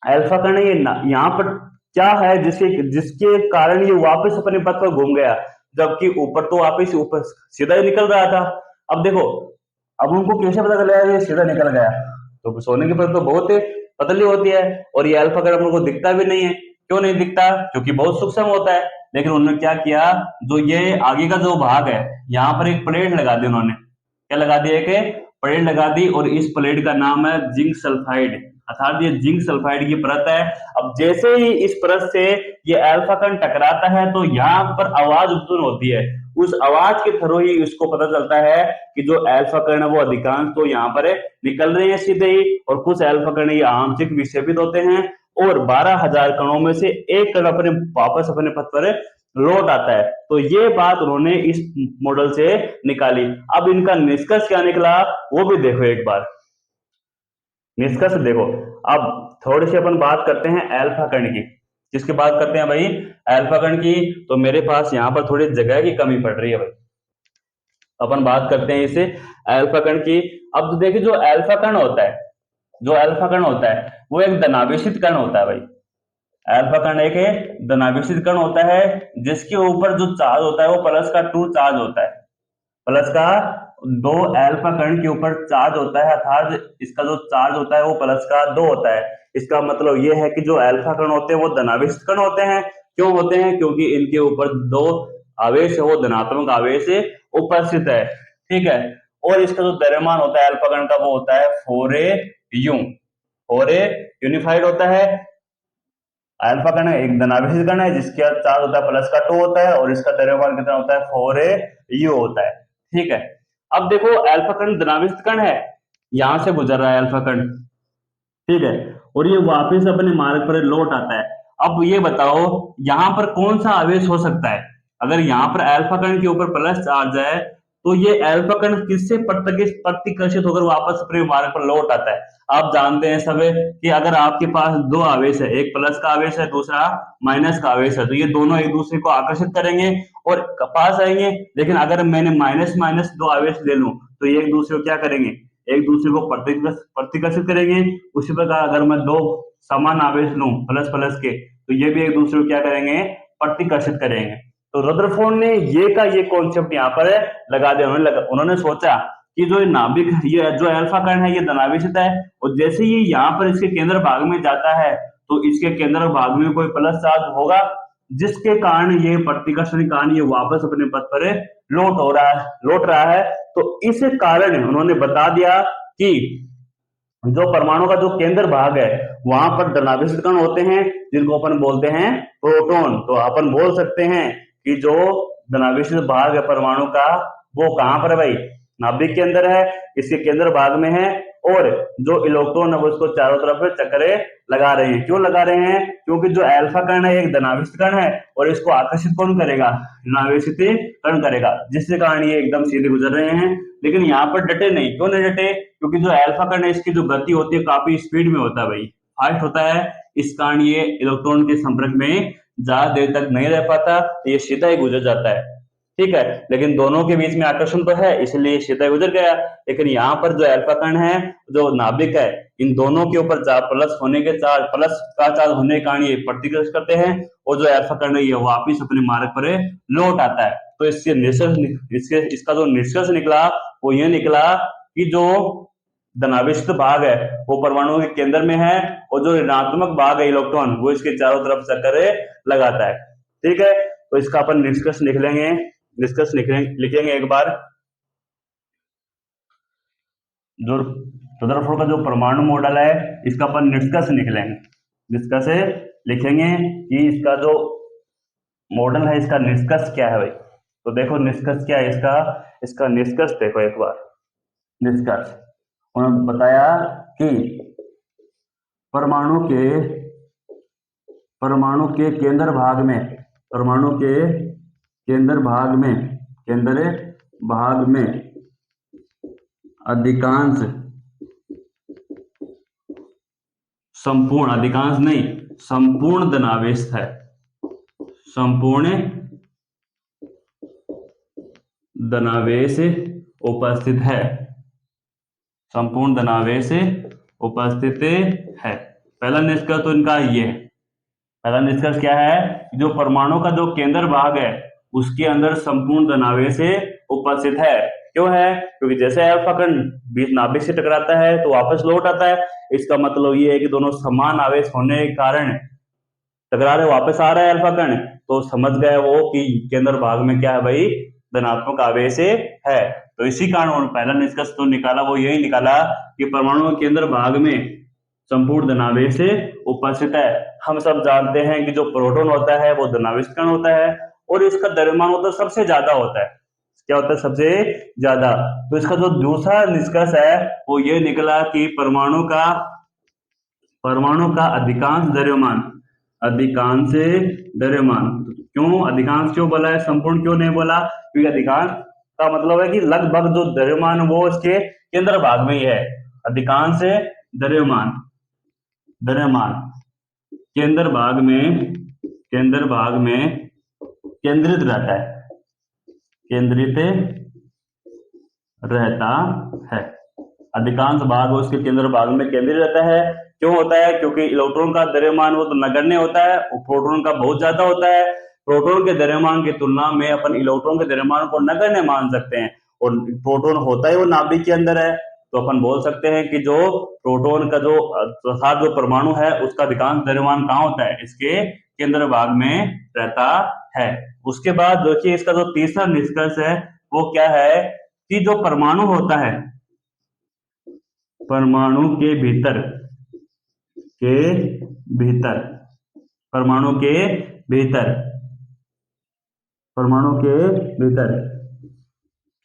S1: अल्फा कण है, ये यहाँ पर क्या है जिसके जिसके कारण ये वापस अपने पथ पर घूम गया, जबकि ऊपर तो वापस ऊपर सीधा ही निकल रहा था। अब देखो, अब उनको कैसे पता चलेगा ये सीधा निकल गया? तो सोने की परत तो बहुत पतली होती है, और ये अल्फा कण हमको दिखता भी नहीं है। क्यों नहीं दिखता? क्योंकि बहुत सूक्ष्म होता है। लेकिन उन्होंने क्या किया, जो ये आगे का जो भाग है, यहाँ पर एक प्लेट लगा दी उन्होंने। क्या लगा दिया? एक प्लेट लगा दी, और इस प्लेट का नाम है जिंक सल्फाइड, अर्थात ये जिंक सल्फाइड की परत है। अब जैसे ही इस परत से ये अल्फा कण टकराता है, तो यहाँ पर आवाज उत्पन्न होती है। उस आवाज के थ्रू ही उसको पता चलता है कि जो अल्फा कण है वो अधिकांश तो यहाँ पर निकल रहे हैं सीधे ही, और कुछ अल्फा कण ये आंशिक विक्षेपित होते हैं, और 12,000 कणों में से एक कण अपने वापस अपने पथ पर लौट आता है। तो ये बात उन्होंने इस मॉडल से निकाली। अब इनका निष्कर्ष क्या निकला वो भी देखो एक बार। निष्कर्ष देखो। अब थोड़ी सी अपन बात करते हैं अल्फा कण की। किसकी बात करते हैं भाई? अल्फा कण की। तो मेरे पास यहाँ पर थोड़ी जगह की कमी पड़ रही है भाई, अपन बात करते हैं इसे अल्फा कण की। अब तो देखिए, जो अल्फा कण होता है, जो अल्फा कण होता है वो एक धनावेशित कण होता है भाई। अल्फा कण एक धनावेशित कण होता है, जिसके ऊपर जो चार्ज होता है वो प्लस का 2 चार्ज होता है। प्लस का 2 अल्फा कण के ऊपर चार्ज होता है, अर्थात इसका जो चार्ज होता है वो प्लस का 2 होता है। इसका मतलब ये है कि जो अल्फा कण होते हैं वो धनावेशित कण होते हैं। क्यों होते हैं? क्योंकि इनके ऊपर 2 आवेश है, वो धनात्मक आवेश उपस्थित है। ठीक है। और इसका जो द्रव्यमान होता है अल्फा कण का वो होता है 4a यूं, 4a यूनिफाइड होता है। अल्फा कण एक धनावेशित कण है जिसका चार्ज होता है प्लस का 2 होता है, और इसका द्रव्यमान कितना होता है? 4a होता है। ठीक है। अब देखो, अल्फा कण धनावेशित कण है, यहां से गुजर रहा है अल्फा कण, ठीक है, और ये वापस अपने मार्ग पर लौट आता है। अब ये बताओ, यहाँ पर कौन सा आवेश हो सकता है? अगर यहाँ पर अल्फा कण के ऊपर प्लस चार्ज है, तो ये अल्फा कण किससे प्रतिकर्षित होकर वापस अपने मार्ग पर लौट आता है? आप जानते हैं सब कि अगर आपके पास दो आवेश है, एक प्लस का आवेश है, दूसरा माइनस का आवेश है, तो ये दोनों एक दूसरे को आकर्षित करेंगे और पास आएंगे। लेकिन अगर मैंने माइनस माइनस दो आवेश ले लूं, तो ये एक दूसरे को क्या करेंगे? एक दूसरे को प्रतिकर्षित करेंगे। उसी प्रकार अगर मैं दो समान आवेश लूं प्लस प्लस के, तो ये भी एक दूसरे को क्या करेंगे? प्रतिकर्षित करेंगे। तो रदरफोर्ड ने ये कॉन्सेप्ट यहाँ पर लगा दिया। उन्होंने सोचा कि जो नाभिक, ये जो अल्फा कण है ये धनावेशित है, और जैसे ही यहाँ पर इसके केंद्र भाग में जाता है, तो इसके केंद्र भाग में कोई प्लस चार्ज होगा, जिसके कारण ये प्रतिकर्षण के कारण ये वापस अपने पथ पर लौट रहा है। तो इस कारण उन्होंने बता दिया कि जो परमाणु का जो केंद्र भाग है वहां पर धनावेशित कण होते हैं, जिनको अपन बोलते हैं प्रोटॉन। तो अपन बोल सकते हैं कि जो धनावेशित भाग है परमाणु का, वो कहां पर है भाई? नाभिक के अंदर है, इसके केंद्र भाग में है। और जो इलेक्ट्रॉन है वो उसको चारों तरफ चक्करे लगा रहे हैं। क्यों लगा रहे हैं? क्योंकि जो अल्फा कण है एक धनावेशित कण है, और इसको आकर्षित कौन करेगा? धनावेशित कण करेगा, जिसके कारण ये एकदम सीधे गुजर रहे हैं। लेकिन यहाँ पर डटे नहीं। क्यों नहीं डटे? क्योंकि जो अल्फा कण है इसकी जो गति होती है काफी स्पीड में होता है भाई, फास्ट होता है। इस कारण ये इलेक्ट्रॉन के संपर्क में ज्यादा देर तक नहीं रह पाता, ये सीधा ही गुजर जाता है। ठीक है। लेकिन दोनों के बीच में आकर्षण तो है, इसलिए सीधा गुजर गया। लेकिन यहाँ पर जो अल्फा कण है, जो नाभिक है, इन दोनों के ऊपर प्लस का चार्ज होने के कारण ये प्रतिकर्ष करते हैं, और जो अल्फा कण है ये वापिस अपने मार्ग पर लौट आता है। तो इसका जो निष्कर्ष निकला वो ये निकला कि जो धनावेशित भाग है वो परमाणु के केंद्र में है, और जो ऋणात्मक भाग है इलेक्ट्रॉन, वो इसके चारों तरफ चक्कर लगाता है। ठीक है। तो इसका अपन निष्कर्ष लिखेंगे एक बार। जो रदरफोर्ड का जो परमाणु मॉडल है, इसका अपन निष्कर्ष लिखेंगे कि इसका जो मॉडल है इसका निष्कर्ष क्या है भाई। तो देखो निष्कर्ष क्या है इसका निष्कर्ष देखो एक बार। निष्कर्ष उन्होंने बताया कि परमाणु के केंद्र भाग में, परमाणु के केंद्र भाग में अधिकांश, संपूर्ण, अधिकांश नहीं, संपूर्ण धनावेश है, संपूर्ण धनावेश उपस्थित है, संपूर्ण धनावेश उपस्थित है। पहला निष्कर्ष तो इनका ये है। पहला निष्कर्ष क्या है? जो परमाणु का जो केंद्र भाग है उसके अंदर संपूर्ण धनावेश उपस्थित है। क्यों है? क्योंकि जैसे अल्फा कण बीच नाभिक से टकराता है तो वापस लौट आता है। इसका मतलब ये है कि दोनों समान आवेश होने के कारण टकरा रहे, वापस आ रहा है अल्फा कण, तो समझ गए वो कि केंद्र भाग में क्या है भाई, धनात्मक आवेश है। तो इसी कारण पहला निष्कर्ष तो निकाला वो यही निकाला कि परमाणु के केंद्र भाग में संपूर्ण धनावेश उपस्थित है। हम सब जानते हैं कि जो प्रोटॉन होता है वो धनावेश कण होता है और इसका द्रव्यमान तो सबसे ज्यादा होता है। क्या होता है? सबसे ज्यादा। तो इसका जो दूसरा निष्कर्ष है वो ये निकला कि परमाणु का अधिकांश द्रव्यमान, क्यों अधिकांश क्यों बोला है, संपूर्ण क्यों नहीं बोला? क्योंकि अधिकांश का मतलब है कि लगभग जो द्रव्यमान वो इसके केंद्र भाग में ही है। अधिकांश द्रव्यमान केंद्र भाग में केंद्रित रहता है। अधिकांश भाग उसके केंद्र भाग में केंद्रित रहता है। क्यों होता है? क्योंकि इलेक्ट्रॉन का द्रव्यमान वो तो नगण्य होता है और प्रोटॉन का बहुत ज्यादा होता है। प्रोटॉन के द्रव्यमान की तुलना में अपन इलेक्ट्रॉन के द्रव्यमान को नगण्य मान सकते हैं और प्रोटॉन होता है वो नाभिक के अंदर है, तो अपन बोल सकते हैं कि जो प्रोटॉन का जो परमाणु है उसका अधिकांश द्रव्यमान कहाँ होता है? इसके केंद्र भाग में रहता है। उसके बाद देखिए इसका जो तीसरा निष्कर्ष है वो क्या है कि जो परमाणु होता है, परमाणु के भीतर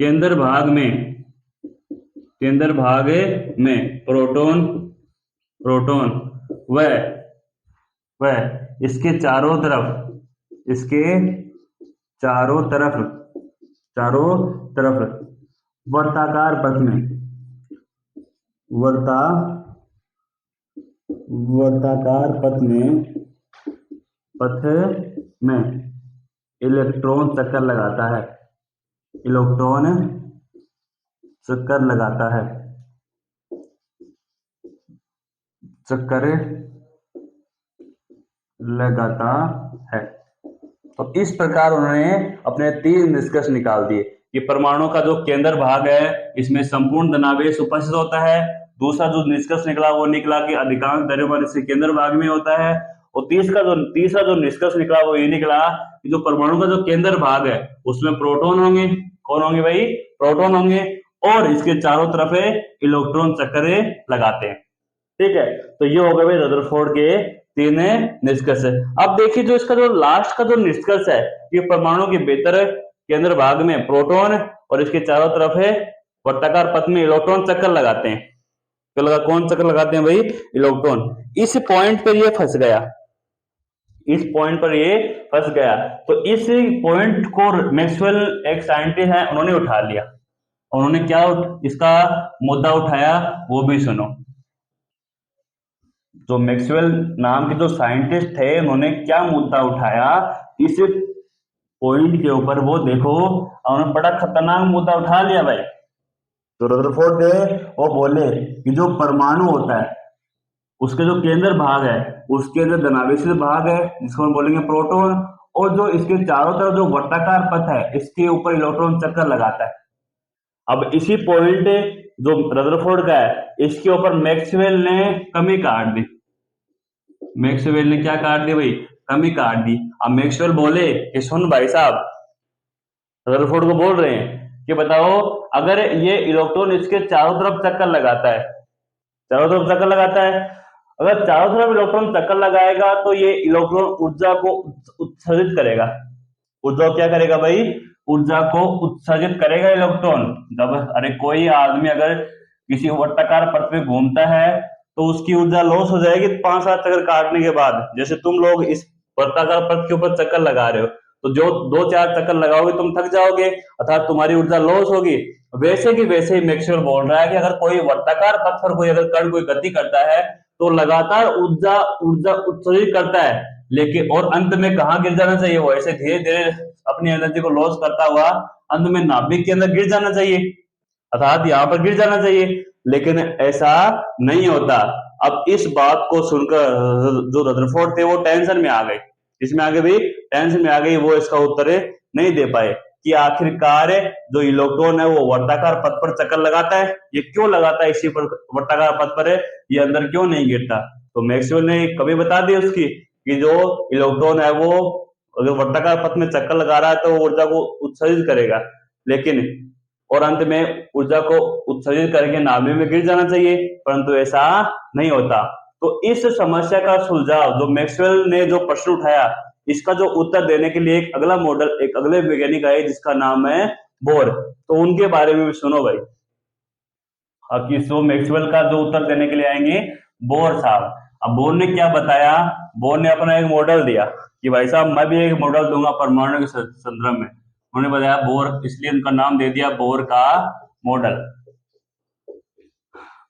S1: केंद्र भाग में प्रोटॉन व इसके चारों तरफ वर्ताकार पथ में इलेक्ट्रॉन चक्कर लगाता है। तो इस प्रकार उन्होंने अपने 3 निष्कर्ष निकाल दिए कि परमाणु का जो केंद्र भाग है इसमें संपूर्ण धनावेश उपस्थित होता है। दूसरा जो निष्कर्ष निकला वो निकला कि अधिकांश द्रव्यमान इसके केंद्र भाग में होता है। और तीसरा जो निष्कर्ष निकला वो ये निकला कि जो परमाणु का जो केंद्र भाग है उसमें प्रोटॉन होंगे। कौन होंगे भाई? प्रोटॉन होंगे और इसके चारों तरफ इलेक्ट्रॉन चक्कर लगाते हैं। ठीक है, तो ये हो गए भाई रदरफोर्ड के 3 निष्कर्ष। अब देखिए जो इसका जो लास्ट का जो निष्कर्ष है कि परमाणु के भीतर केंद्र भाग में प्रोटॉन और इसके चारों तरफ वर्ताकार पथ में इलेक्ट्रॉन चक्कर लगाते हैं। तो कौन चक्कर लगाते हैं भाई? इलेक्ट्रॉन। इस पॉइंट पर ये फंस गया। तो इस पॉइंट को मैक्सवेल एक साइंटिस्ट है उन्होंने उठा लिया। उन्होंने क्या इसका मुद्दा उठाया वो भी सुनो। जो मैक्सवेल नाम के जो साइंटिस्ट थे उन्होंने क्या मुद्दा उठाया इस पॉइंट के ऊपर, वो देखो उन्होंने बड़ा खतरनाक मुद्दा उठा लिया भाई। तो रदरफोर्ड वो बोले कि जो परमाणु होता है उसके जो केंद्र भाग है उसके अंदर धनावेशित भाग है जिसको हम बोलेंगे प्रोटॉन, और जो इसके चारों तरफ जो वर्ताकार पथ है इसके ऊपर इलेक्ट्रॉन चक्कर लगाता है। अब इसी पॉइंट जो रदरफोर्ड का है इसके ऊपर मैक्सवेल ने कमी काट दी। मैक्सवेल ने क्या काट दी भाई? कमी काट दी। अब मैक्सवेल बोले कि सुन भाई साहब, रदरफोर्ड को बोल रहे हैं कि बताओ अगर ये इलेक्ट्रॉन इसके चारों तरफ चक्कर लगाता है, अगर चारों तरफ इलेक्ट्रॉन चक्कर लगाएगा तो ये इलेक्ट्रॉन ऊर्जा को उत्सर्जित करेगा। ऊर्जा क्या करेगा भाई? ऊर्जा को उत्सर्जित करेगा इलेक्ट्रॉन। जब कोई आदमी अगर किसी वर्ताकार पथ पे घूमता है तो उसकी ऊर्जा लॉस हो जाएगी 5-7 चक्कर काटने के बाद। जैसे तुम लोग इस वर्ताकार पथ के ऊपर चक्कर लगा रहे हो, तो जो 2-4 चक्कर लगाओगे तुम थक जाओगे, अर्थात तुम्हारी ऊर्जा लॉस होगी। वैसे कि वैसे ही मैक्सवेल बोल रहा है कि अगर कोई वर्ताकार पथ पर कोई अगर कण कोई गति करता है तो लगातार ऊर्जा ऊर्जा उत्सर्जित करता है, लेकिन और अंत में कहाँ गिर जाना चाहिए, वो ऐसे धीरे धीरे अपनी एनर्जी को लॉस करता हुआ अंत में नाभिक के अंदर गिर जाना चाहिए, अर्थात यहाँ पर गिर जाना चाहिए, लेकिन ऐसा नहीं होता। अब इस बात को सुनकर जो रदरफोर्ड थे वो टेंशन में आ गए, इसमें आगे भी टेंशन में आ गई, वो इसका उत्तर नहीं दे पाए कि आखिरकार जो इलेक्ट्रॉन है वो वर्ताकार पथ पर चक्कर लगाता है, ये क्यों लगाता है, इसी पर वर्ताकार पथ पर है, ये अंदर क्यों नहीं गिरता। तो मैक्सवेल ने कभी बता दी उसकी कि जो इलेक्ट्रॉन है वो अगर वर्ताकार पथ में चक्कर लगा रहा है तो ऊर्जा को उत्सर्जित करेगा, लेकिन और अंत में ऊर्जा को उत्सर्जित करके नाभिक में गिर जाना चाहिए, परंतु ऐसा नहीं होता। तो इस समस्या का सुलझाव जो मैक्सवेल ने जो प्रश्न उठाया, इसका जो उत्तर देने के लिए एक अगला मॉडल, एक अगले वैज्ञानिक आए जिसका नाम है बोर। तो उनके बारे में भी सुनो भाई। अब किसको मैक्सवेल का जो उत्तर देने के लिए आएंगे बोर साहब। अब बोर ने क्या बताया, बोर ने अपना एक मॉडल दिया कि भाई साहब मैं भी एक मॉडल दूंगा परमाणु के संदर्भ में। उन्होंने बताया बोर, इसलिए उनका नाम दे दिया बोर का मॉडल,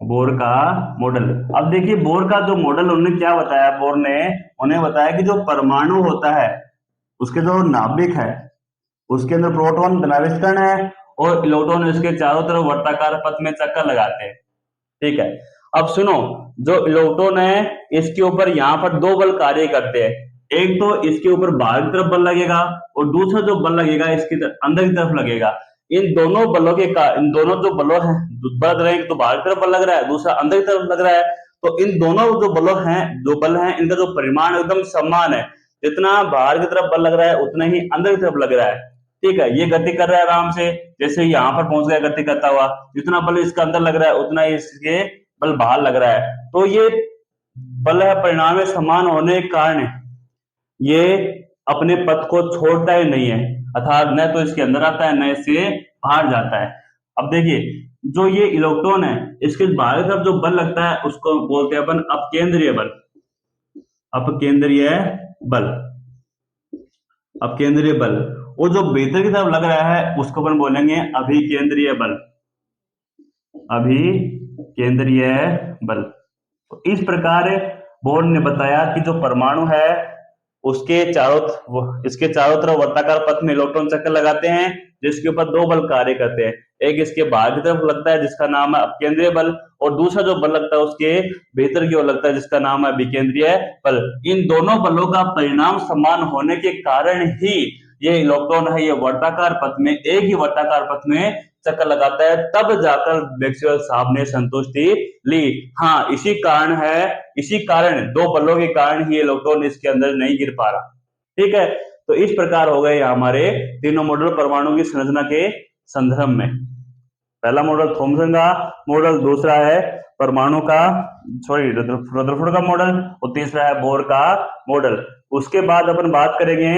S1: बोर का मॉडल। अब देखिए बोर का जो मॉडल उन्होंने क्या बताया, बोर ने उन्हें बताया कि जो परमाणु होता है उसके जो नाभिक है उसके अंदर प्रोटॉन धनावेश कण है और इलेक्ट्रॉन इसके चारों तरफ वर्ताकार पथ में चक्कर लगाते हैं, ठीक है। अब सुनो, जो इलेक्ट्रॉन है इसके ऊपर यहाँ पर दो बल कार्य करते हैं, एक तो इसके ऊपर बाहर की तरफ बल लगेगा और दूसरा जो बल लगेगा इसके अंदर की तरफ लगेगा। इन दोनों बलों के इन दोनों जो बलों हैं बढ़ रहे हैं, तो बाहर की तरफ बल लग रहा है, दूसरा अंदर की तरफ लग रहा है, तो इन दोनों जो बलों हैं, जो बल हैं, इनका जो परिमाण एकदम समान है, जितना बाहर की तरफ बल लग रहा है उतना ही अंदर की तरफ लग रहा है, ठीक है। ये गति कर रहा है आराम से, जैसे यहाँ पर पहुंच गया गति करता हुआ, जितना बल इसका अंदर लग रहा है उतना ही इसके बल बाहर लग रहा है। तो ये बल है परिणाम समान होने के कारण ये अपने पथ को छोड़ता ही नहीं है, अर्थात न तो इसके अंदर आता है न इससे बाहर जाता है। अब देखिए जो ये इलेक्ट्रॉन है इसके बाहर की तरफ जो बल लगता है उसको बोलते हैं अपन अपकेंद्रीय बल, अपकेंद्रीय बल, अपकेंद्रीय बल। और जो भीतर की तरफ लग रहा है उसको अपन बोलेंगे अभिकेंद्रीय बल, अभिकेंद्रीय बल। तो इस प्रकार बोर ने बताया कि जो परमाणु है उसके इसके चारों तरफ वर्ताकार पथ में इलेक्ट्रॉन चक्कर लगाते हैं, जिसके ऊपर दो बल कार्य करते हैं, एक इसके बाहर की तरफ लगता है जिसका नाम है अपकेंद्रीय बल, और दूसरा जो बल लगता है उसके भीतर की ओर लगता है जिसका नाम है विकेंद्रीय बल। इन दोनों बलों का परिणाम समान होने के कारण ही ये इलेक्ट्रॉन है ये वर्ताकार पथ में, एक ही वर्ताकार पथ में चक्कर लगाता है, तब जाकर मैक्सवेल साहब ने संतुष्टि ली। हाँ, इसी कारण दो बलों के कारण ही इलेक्ट्रॉन इसके अंदर नहीं गिर पा रहा, ठीक है। तो इस प्रकार हो गए हमारे तीनों मॉडल परमाणु की संरचना के संदर्भ में। पहला मॉडल थॉमसन का मॉडल, दूसरा है परमाणु का रदरफोर्ड का मॉडल, और तीसरा है बोर का मॉडल। उसके बाद अपन बात करेंगे,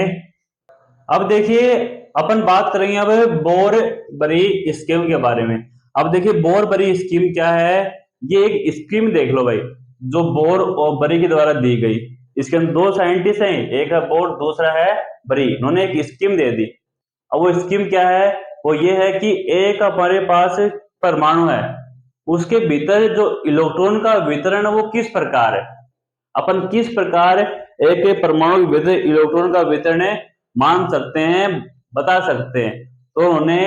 S1: अब देखिए अपन बात करेंगे अब बोर बरी स्कीम के बारे में। अब देखिए बोर बरी स्कीम क्या है, ये एक स्कीम देख लो भाई जो बोर और बरी के द्वारा दी गई। इसके अंदर दो साइंटिस्ट हैं, एक है बोर दूसरा है बरी, इन्होंने एक स्कीम दे दी। अब वो स्कीम क्या है, वो ये है कि एक हमारे पास परमाणु है, उसके भीतर जो इलेक्ट्रॉन का वितरण है वो किस प्रकार है, अपन किस प्रकार एक परमाणु के भीतर इलेक्ट्रॉन का वितरण मान सकते हैं, बता सकते हैं। तो उन्होंने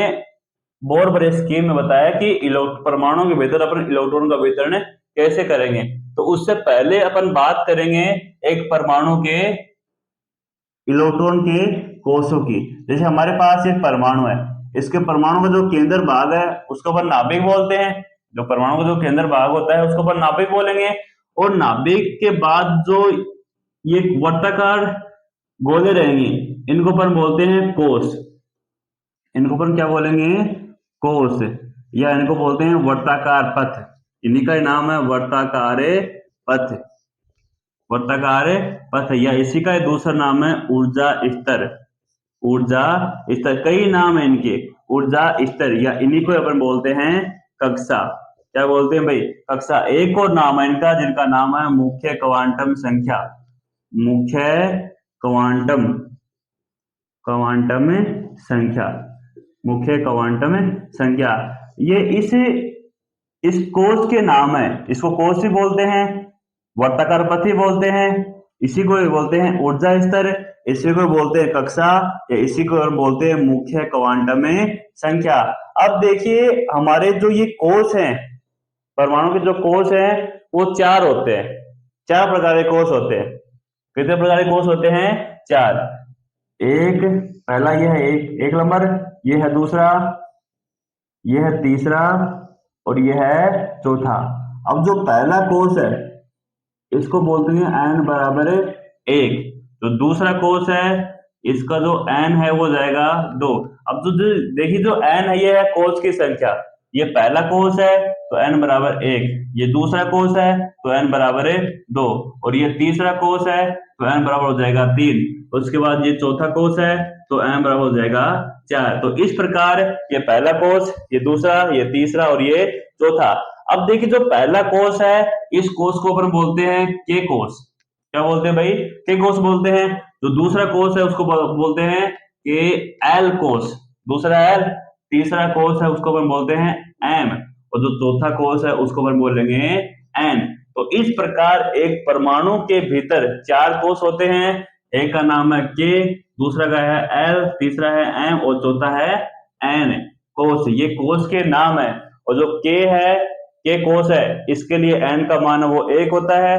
S1: बोर बरी स्कीम में बताया कि परमाणु के भीतर अपन इलेक्ट्रॉन का वितरण कैसे करेंगे। तो उससे पहले अपन बात करेंगे एक परमाणु के इलेक्ट्रॉन के कोषों की। जैसे हमारे पास एक परमाणु है, इसके परमाणु का जो केंद्र भाग है उसको अपन नाभिक बोलते हैं, जो परमाणु का जो केंद्र भाग होता है उसको अपन नाभिक बोलेंगे, और नाभिक के बाद जो ये वर्ताकार गोले रहेंगी इनको अपन बोलते हैं कोष, इनको अपन क्या बोलेंगे, कोष, या इनको बोलते हैं वर्ताकार पथ, इन्हीं का नाम है वर्ताकार पथ, वर्ताकार पथ, या इसी का दूसरा नाम है ऊर्जा स्तर, ऊर्जा स्तर, कई नाम है इनके, ऊर्जा स्तर, या इन्हीं को अपन बोलते हैं कक्षा, क्या बोलते हैं भाई, कक्षा। एक और नाम है इनका जिनका नाम है मुख्य क्वांटम संख्या, मुख्य क्वांटम क्वांटम संख्या, मुख्य क्वांटम संख्या। ये इस कोष के नाम है, इसको कोष भी बोलते हैं, वर्ताकार पथ बोलते हैं, इसी को बोलते हैं ऊर्जा स्तर, इसी को बोलते हैं कक्षा, या इसी को बोलते हैं मुख्य क्वांटम संख्या। अब देखिए हमारे जो ये कोष हैं, परमाणु के जो कोष हैं वो चार होते हैं, चार प्रकार के कोष होते हैं। कितने प्रकार के कोष होते हैं? चार। एक, पहला ये है एक नंबर, ये है दूसरा, ये है तीसरा और ये है चौथा। अब जो पहला कोष है इसको बोलते हैं n बराबर 1। जो दूसरा कोष है इसका जो n है वो जाएगा 2। अब जो देखिए जो n है ये है कोष की संख्या, ये पहला कोष है तो n बराबर 1, ये दूसरा कोष है तो n बराबर 2 और ये तीसरा कोष है तो n बराबर हो जाएगा 3। उसके बाद ये चौथा कोष है तो n बराबर हो जाएगा 4। तो इस प्रकार ये पहला कोष, ये दूसरा, ये तीसरा और ये चौथा। अब देखिए जो पहला कोष है इस कोष को अपन बोलते हैं के कोष। क्या बोलते हैं भाई? के कोष बोलते हैं। जो दूसरा कोष है उसको बोलते हैं के एल कोष, दूसरा एल। तीसरा कोष है उसको अपन बोलते हैं एम और जो चौथा कोष है उसको अपन बोलेंगे एन। तो इस प्रकार एक परमाणु के भीतर चार कोष होते हैं, एक का नाम है के, दूसरा का है एल, तीसरा है एम और चौथा है एन कोष। ये कोष के नाम है। और जो के है, के कोष है, इसके लिए एन का मान वो 1 होता है।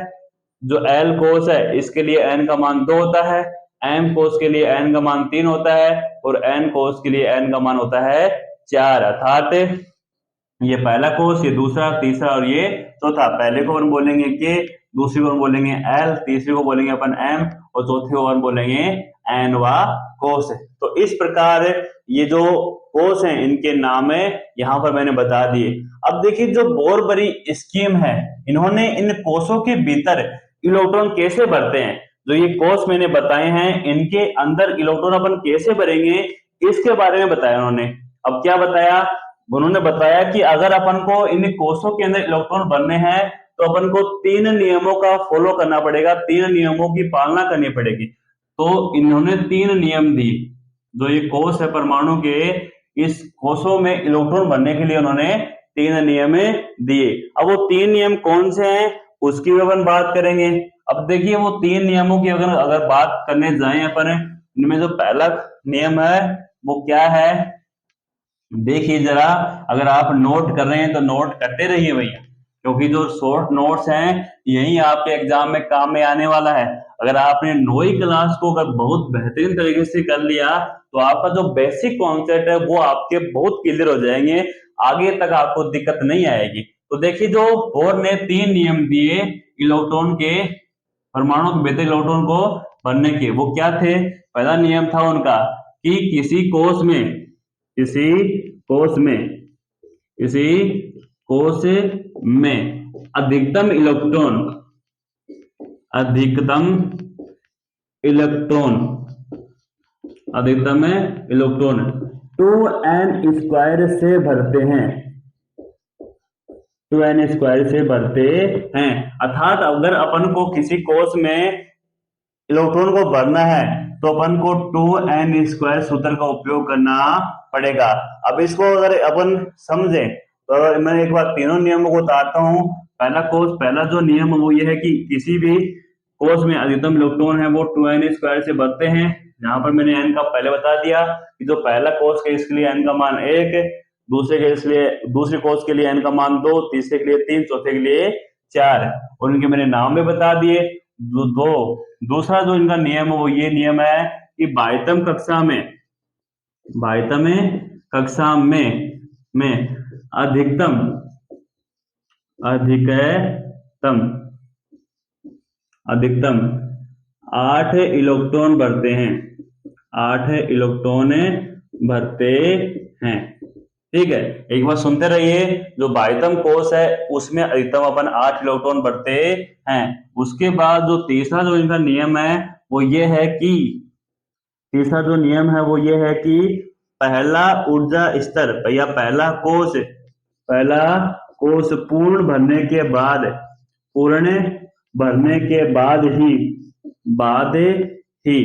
S1: जो एल कोष है इसके लिए एन का मान 2 होता है। एम कोष के लिए एन का मान 3 होता है और एन कोष के लिए एन का मान होता है 4। अर्थात ये पहला कोष, ये दूसरा, तीसरा और ये चौथा। पहले को अपन बोलेंगे के, दूसरी को अपन बोलेंगे एल, तीसरी को बोलेंगे अपन एम और चौथे को अपन बोलेंगे एनवा कोष। तो इस प्रकार ये जो कोष हैं इनके नाम है यहाँ पर मैंने बता दिए। अब देखिए जो बोरबरी स्कीम है, इन्होंने इन कोषों के भीतर इलेक्ट्रॉन कैसे भरते हैं, जो ये कोष मैंने बताए हैं इनके अंदर इलेक्ट्रॉन अपन कैसे भरेंगे इसके बारे में बताया उन्होंने। अब क्या बताया? उन्होंने बताया कि अगर अपन को इन कोषों के अंदर इलेक्ट्रॉन भरने हैं तो अपन को 3 नियमों का फॉलो करना पड़ेगा, 3 नियमों की पालना करनी पड़ेगी। तो इन्होंने 3 नियम दिए। जो ये कोष है परमाणु के, इस कोषों में इलेक्ट्रॉन भरने के लिए उन्होंने 3 नियम दिए। अब वो 3 नियम कौन से हैं उसकी भी अपन बात करेंगे। अब देखिए वो 3 नियमों की अगर बात करने जाए अपन, इनमें जो पहला नियम है वो क्या है, देखिए जरा। अगर आप नोट कर रहे हैं तो नोट करते रहिए भैया, क्योंकि जो शॉर्ट नोट्स हैं यही आपके एग्जाम में काम में आने वाला है। अगर आपने 9वीं क्लास को अगर बहुत बेहतरीन तरीके से कर लिया तो आपका जो बेसिक कॉन्सेप्ट है वो आपके बहुत क्लियर हो जाएंगे, आगे तक आपको दिक्कत नहीं आएगी। तो देखिए जो बोर ने 3 नियम दिए इलेक्ट्रॉन के, परमाणु के भीतर इलेक्ट्रॉन को भरने के, वो क्या थे? पहला नियम था उनका कि किसी कोष में अधिकतम इलेक्ट्रॉन 2n स्क्वायर से भरते हैं, 2n स्क्वायर से भरते हैं। अर्थात अगर अपन को किसी कोष में इलेक्ट्रॉन को भरना है तो अपन को 2n स्क्वायर सूत्र का उपयोग करना पड़ेगा। अब इसको अगर अपन समझें तो मैं एक बार तीनों नियमों को बताता हूँ। पहला जो नियम है वो ये है कि किसी भी कोष में अधिकतम इलेक्ट्रॉन है वो 2n स्क्वायर से भरते हैं। यहाँ पर मैंने n का पहले बता दिया कि जो पहला कोष है इसके लिए n का मान 1, दूसरे कोष के लिए n का मान 2, तीसरे के लिए 3, चौथे के लिए 4 और इनके मैंने नाम भी बता दिए। दूसरा जो इनका नियम है वो ये नियम है कि बाह्यतम कक्षा में अधिकतम 8 इलेक्ट्रॉन भरते हैं, 8 इलेक्ट्रॉन भरते हैं। ठीक है, एक बार सुनते रहिए। जो बाह्यतम कोष है उसमें अधिकतम अपन 8 इलेक्ट्रॉन भरते हैं। उसके बाद जो तीसरा जो इनका नियम है वो ये है कि पहला ऊर्जा स्तर या पहला कोश पूर्ण भरने के बाद, पूर्ण भरने के बाद ही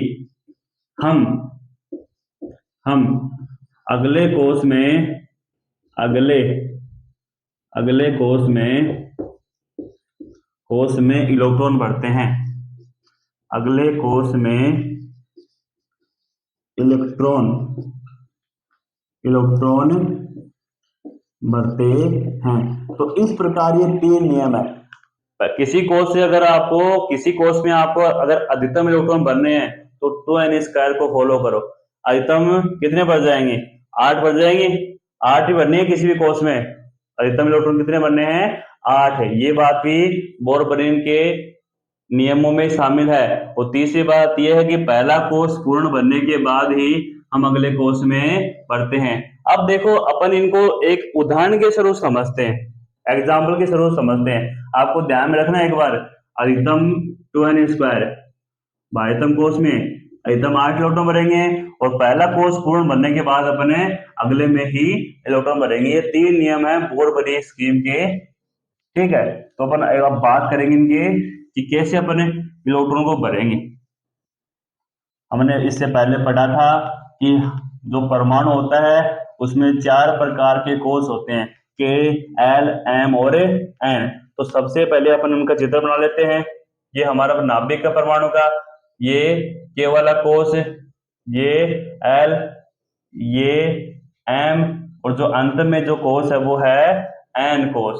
S1: हम हम अगले कोष में अगले अगले कोष में इलेक्ट्रॉन भरते हैं। अगले कोष में इलेक्ट्रॉन भरते हैं। तो इस प्रकार ये 3 नियम है। किसी कोष में आपको अगर अधिकतम इलेक्ट्रॉन भरने हैं तो 2n² को फॉलो करो। अधिकतम कितने भर जाएंगे? 8 भर जाएंगे। 8 ही भरने हैं किसी भी कोष में। अधिकतम इलेक्ट्रॉन कितने भरने हैं? 8 है। ये बात भी बोर-बर्नौली के नियमों में शामिल है। और तीसरी बात यह है कि पहला कोष पूर्ण भरने के बाद ही हम अगले कोष में भरते हैं। अब देखो अपन इनको एक उदाहरण के स्वरूप समझते हैं, एग्जाम्पल के स्वरूप समझते हैं। आपको ध्यान में रखना एक बार, अधिकतम 2n², बाह्यतम कोष में अधिकतम 8 इलेक्ट्रॉन भरेंगे और पहला कोष पूर्ण भरने के बाद अपने अगले में ही इलेक्ट्रॉन भरेंगे। ये 3 नियम है बोर-बर्नौली स्कीम के। ठीक है, तो अपन अब बात करेंगे इनके कि कैसे अपने इलेक्ट्रॉन को भरेंगे। हमने इससे पहले पढ़ा था कि जो परमाणु होता है उसमें 4 प्रकार के कोष होते हैं, K, L, M और N। तो सबसे पहले अपन उनका चित्र बना लेते हैं। ये हमारा नाभिक का परमाणु का, ये K वाला कोष, ये L, ये M और जो अंत में जो कोष है वो है N कोष।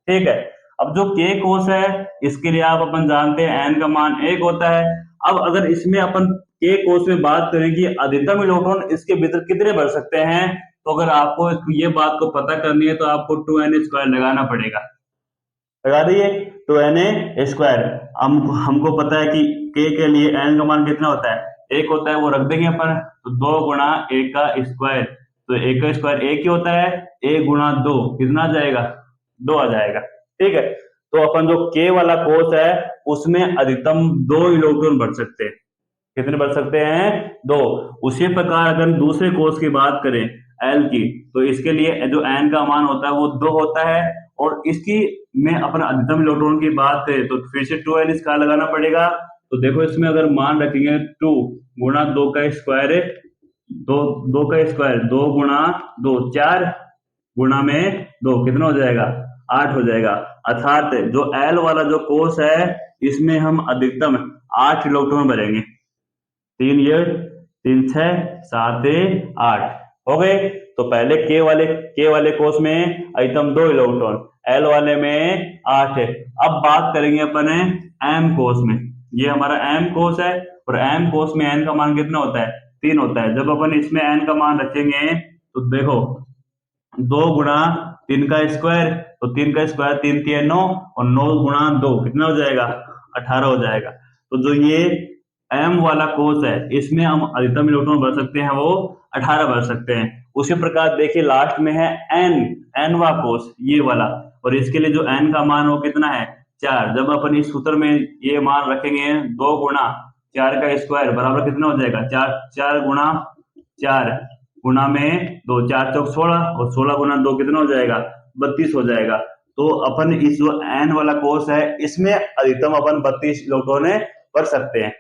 S1: ठीक है, अब जो K कोष है इसके लिए आप अपन जानते हैं N का मान 1 होता है। अब अगर इसमें अपन K कोष में बात करें कि अधिकतम इलेक्ट्रॉन इसके भीतर कितने भर सकते हैं, तो अगर आपको ये बात को पता करनी है तो आपको 2n² लगाना पड़ेगा। लगा दिए 2n²। हमको पता है कि K के लिए N का मान कितना होता है? 1 होता है, वो रख देंगे अपन। तो 2 गुणा 1 का स्क्वायर, तो 1 का स्क्वायर 1 ही होता है। 1 गुणा 2 कितना आ जाएगा? 2 आ जाएगा। ठीक है, तो अपन जो K वाला कोष है उसमें अधिकतम 2 इलेक्ट्रॉन भर सकते हैं। कितने भर सकते हैं? 2। उसी प्रकार अगर दूसरे कोष की बात करें L की, तो इसके लिए जो N का मान होता है वो 2 होता है। और इसकी में अपन अधिकतम इलेक्ट्रॉन की बात करें तो फिर से 2n² लगाना पड़ेगा। तो देखो इसमें अगर मान रखेंगे 2 गुणा 2 का स्क्वायर, 2 का स्क्वायर 2 गुणा 2 4 गुणा में 2 कितना हो जाएगा? 8 हो जाएगा। अर्थात जो L वाला जो कोष है इसमें हम अधिकतम 8 इलेक्ट्रॉन भरेंगे। 3 ये 3 6 7 8 हो गए। तो पहले K वाले कोष में अधिकतम 2 इलेक्ट्रॉन, L वाले में 8 है। अब बात करेंगे अपन M कोष में। ये हमारा M कोष है और M कोष में N का मान कितना होता है? 3 होता है। जब अपन इसमें N का मान रखेंगे तो देखो 2 गुणा 3 का स्क्वायर, तो 3 का स्क्वायर 3 3 9 और 9 गुणा 2 कितना हो जाएगा? 18 हो जाएगा। तो जो ये M वाला कोष है इसमें हम अधिकतम इलेक्ट्रॉन भर सकते हैं वो 18 भर सकते हैं। उसी प्रकार देखिए लास्ट में है N वाला कोष, ये वाला, और इसके लिए जो N का मान वो कितना है? 4। जब अपन इस सूत्र में ये मान रखेंगे 2 गुणा 4 का स्क्वायर बराबर कितना हो जाएगा? 4 गुणा 4 गुणा में 2, 4 चौक 16 और 16 गुणा 2 कितना हो जाएगा? 32 हो जाएगा। तो अपन इस जो N वाला कोष है इसमें अधिकतम अपन 32 इलेक्ट्रॉन भर सकते हैं।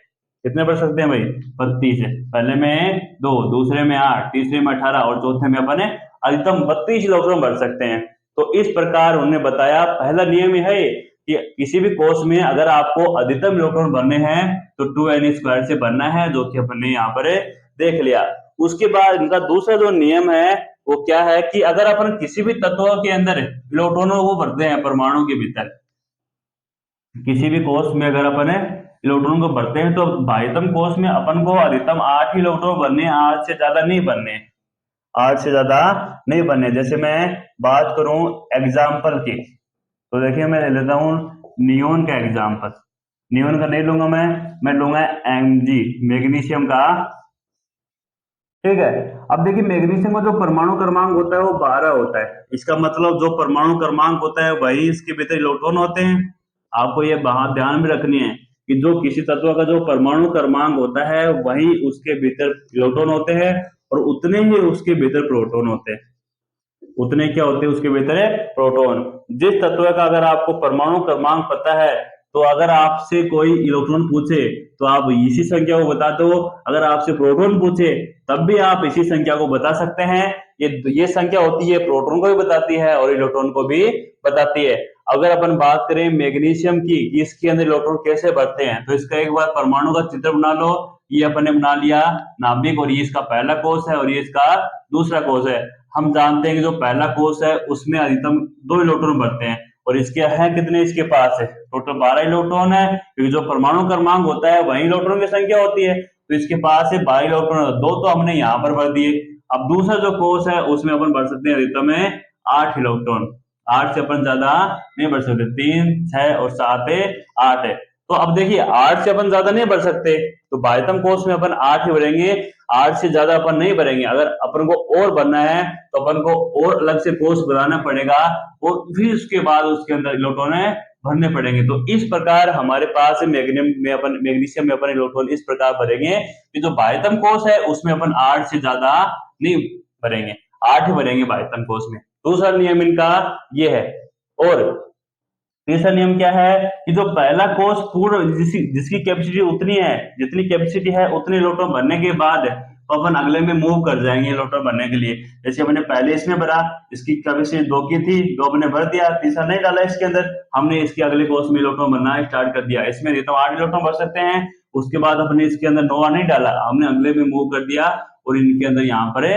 S1: कितने भर सकते हैं भाई? 32 है। पहले में 2, दूसरे में 8, तीसरे में 18 और चौथे में अपन अधिकतम 32 इलेक्ट्रॉन भर सकते हैं। तो इस प्रकार उन्होंने बताया, पहला नियम है कि किसी भी कोष में अगर आपको अधिकतम इलेक्ट्रॉन भरने हैं तो 2n² से भरना है, जो कि अपन ने यहाँ पर देख लिया। उसके बाद इनका दूसरा जो नियम है वो क्या है कि अगर अपन किसी भी तत्व के अंदर इलेक्ट्रॉनों को भरते हैं, परमाणु के भीतर किसी भी कोष में अगर अपन इलेक्ट्रॉन को भरते हैं तो बाह्यतम कोष में अपन को अधिकतम 8 इलेक्ट्रॉन भरने, 8 से ज्यादा नहीं भरने, 8 से ज्यादा नहीं भरने। जैसे मैं बात करूं एग्जाम्पल की, तो देखिए मैं ले लेता हूं नियोन का एग्जाम्पल। नियोन का नहीं लूंगा मैं लूंगा Mg, मैग्नीशियम का। ठीक है, अब देखिए मैग्नीशियम का जो परमाणु क्रमांक होता है वो 12 होता है। इसका मतलब जो परमाणु क्रमांक होता है वही इसके भीतर इलेक्ट्रॉन होते हैं। आपको ये बात ध्यान में रखनी है कि जो किसी तत्व का जो परमाणु क्रमांक होता है वही उसके भीतर इलेक्ट्रॉन होते हैं और उतने ही उसके भीतर प्रोटॉन होते हैं। उतने क्या होते हैं उसके भीतर है प्रोटॉन। जिस तत्व का अगर आपको परमाणु क्रमांक पता है तो अगर आपसे कोई इलेक्ट्रॉन पूछे तो आप इसी संख्या को बता दो, अगर आपसे प्रोटॉन पूछे तब भी आप इसी संख्या को बता सकते हैं। ये संख्या होती है प्रोटॉन को भी बताती है और इलेक्ट्रॉन को भी बताती है। अगर अपन बात करें मैग्नीशियम की कि इसके अंदर इलेक्ट्रॉन कैसे बढ़ते हैं, तो इसका एक बार परमाणु का चित्र बना लो। ये अपन ने बना लिया नाभिक, और ये इसका पहला कोष है और ये इसका दूसरा कोष है। हम जानते हैं कि जो पहला कोष है उसमें अधिकतम 2 इलेक्ट्रॉन बढ़ते हैं, और इसके है कितने, इसके पास है टोटल 12 इलेक्ट्रॉन है, क्योंकि जो परमाणु क्रमांक होता है वही इलेक्ट्रॉन की संख्या होती है। तो इसके पास है 12 इलेक्ट्रॉन, 2 तो हमने यहाँ पर भर दिए। अब दूसरा जो कोष है उसमें अपन भर सकते हैं अधिकतम है 8 इलेक्ट्रॉन। 8 से अपन ज्यादा नहीं बढ़ सकते, 3, 6 और 7 है 8 है। तो अब देखिए 8 से अपन ज्यादा नहीं बढ़ सकते, तो बाह्यतम कोष में अपन 8 ही भरेंगे, 8 से ज्यादा अपन नहीं भरेंगे। अगर अपन को और भरना है तो अपन को और अलग से कोष बनाना पड़ेगा, और फिर उसके बाद उसके अंदर इलेक्ट्रॉन भरने पड़ेंगे। तो इस प्रकार हमारे पास मैग्नीशियम में अपन इलेक्ट्रॉन इस प्रकार भरेंगे कि जो बाह्यतम कोष है उसमें अपन 8 से ज्यादा नहीं भरेंगे, 8 ही भरेंगे बाह्यतम कोष में। दूसरा नियम इनका ये है। और तीसरा नियम क्या है कि जो पहला कोष पूर्ण जिसकी कैपेसिटी उतनी है, जितनी कैपेसिटी है उतने इलेक्ट्रॉन भरने के बाद तो अपन अगले में मूव कर जाएंगे इलेक्ट्रॉन भरने के लिए। जैसे हमने पहले इसमें भरा, इसकी कैपेसिटी 2 की थी, 2 हमने भर दिया, तीसरा नहीं डाला इसके अंदर, हमने इसके अगले कोष में इलेक्ट्रॉन भरना स्टार्ट कर दिया। इसमें तो 8 इलेक्ट्रॉन भर सकते हैं, उसके बाद अपने इसके अंदर 9 नहीं डाला, हमने अगले में मूव कर दिया और इनके अंदर यहाँ पर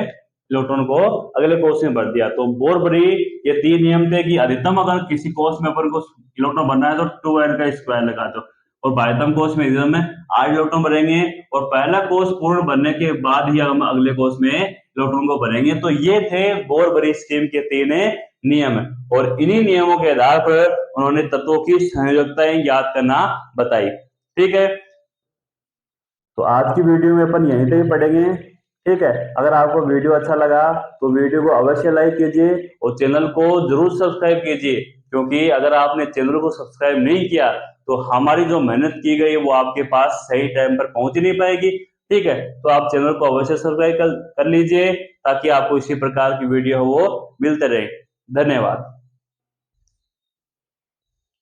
S1: इलेक्ट्रॉन को अगले कोष में भर दिया। तो बोरबरी ये 3 नियम थे कि अधिकतम अगर किसी कोष में अपन को इलेक्ट्रॉन भरना है तो 2n का स्क्वायर लगा दो, और बाह्यतम कोष में एकदम में 8 इलेक्ट्रॉन भरेंगे, और पहला कोष पूर्ण भरने के बाद ही हम अगले कोष में इलेक्ट्रॉन को भरेंगे। तो ये थे बोरबरी स्कीम के 3 नियम, और इन्हीं नियमों के आधार पर उन्होंने तत्वों की संयोजकताएं याद करना बताई। ठीक है, तो आज की वीडियो में अपन यहीं तक पढ़ेंगे। ठीक है, अगर आपको वीडियो अच्छा लगा तो वीडियो को अवश्य लाइक कीजिए और चैनल को जरूर सब्सक्राइब कीजिए, क्योंकि अगर आपने चैनल को सब्सक्राइब नहीं किया तो हमारी जो मेहनत की गई वो आपके पास सही टाइम पर पहुंच ही नहीं पाएगी। ठीक है, तो आप चैनल को अवश्य सब्सक्राइब कर लीजिए ताकि आपको इसी प्रकार की वीडियो वो मिलते रहे। धन्यवाद।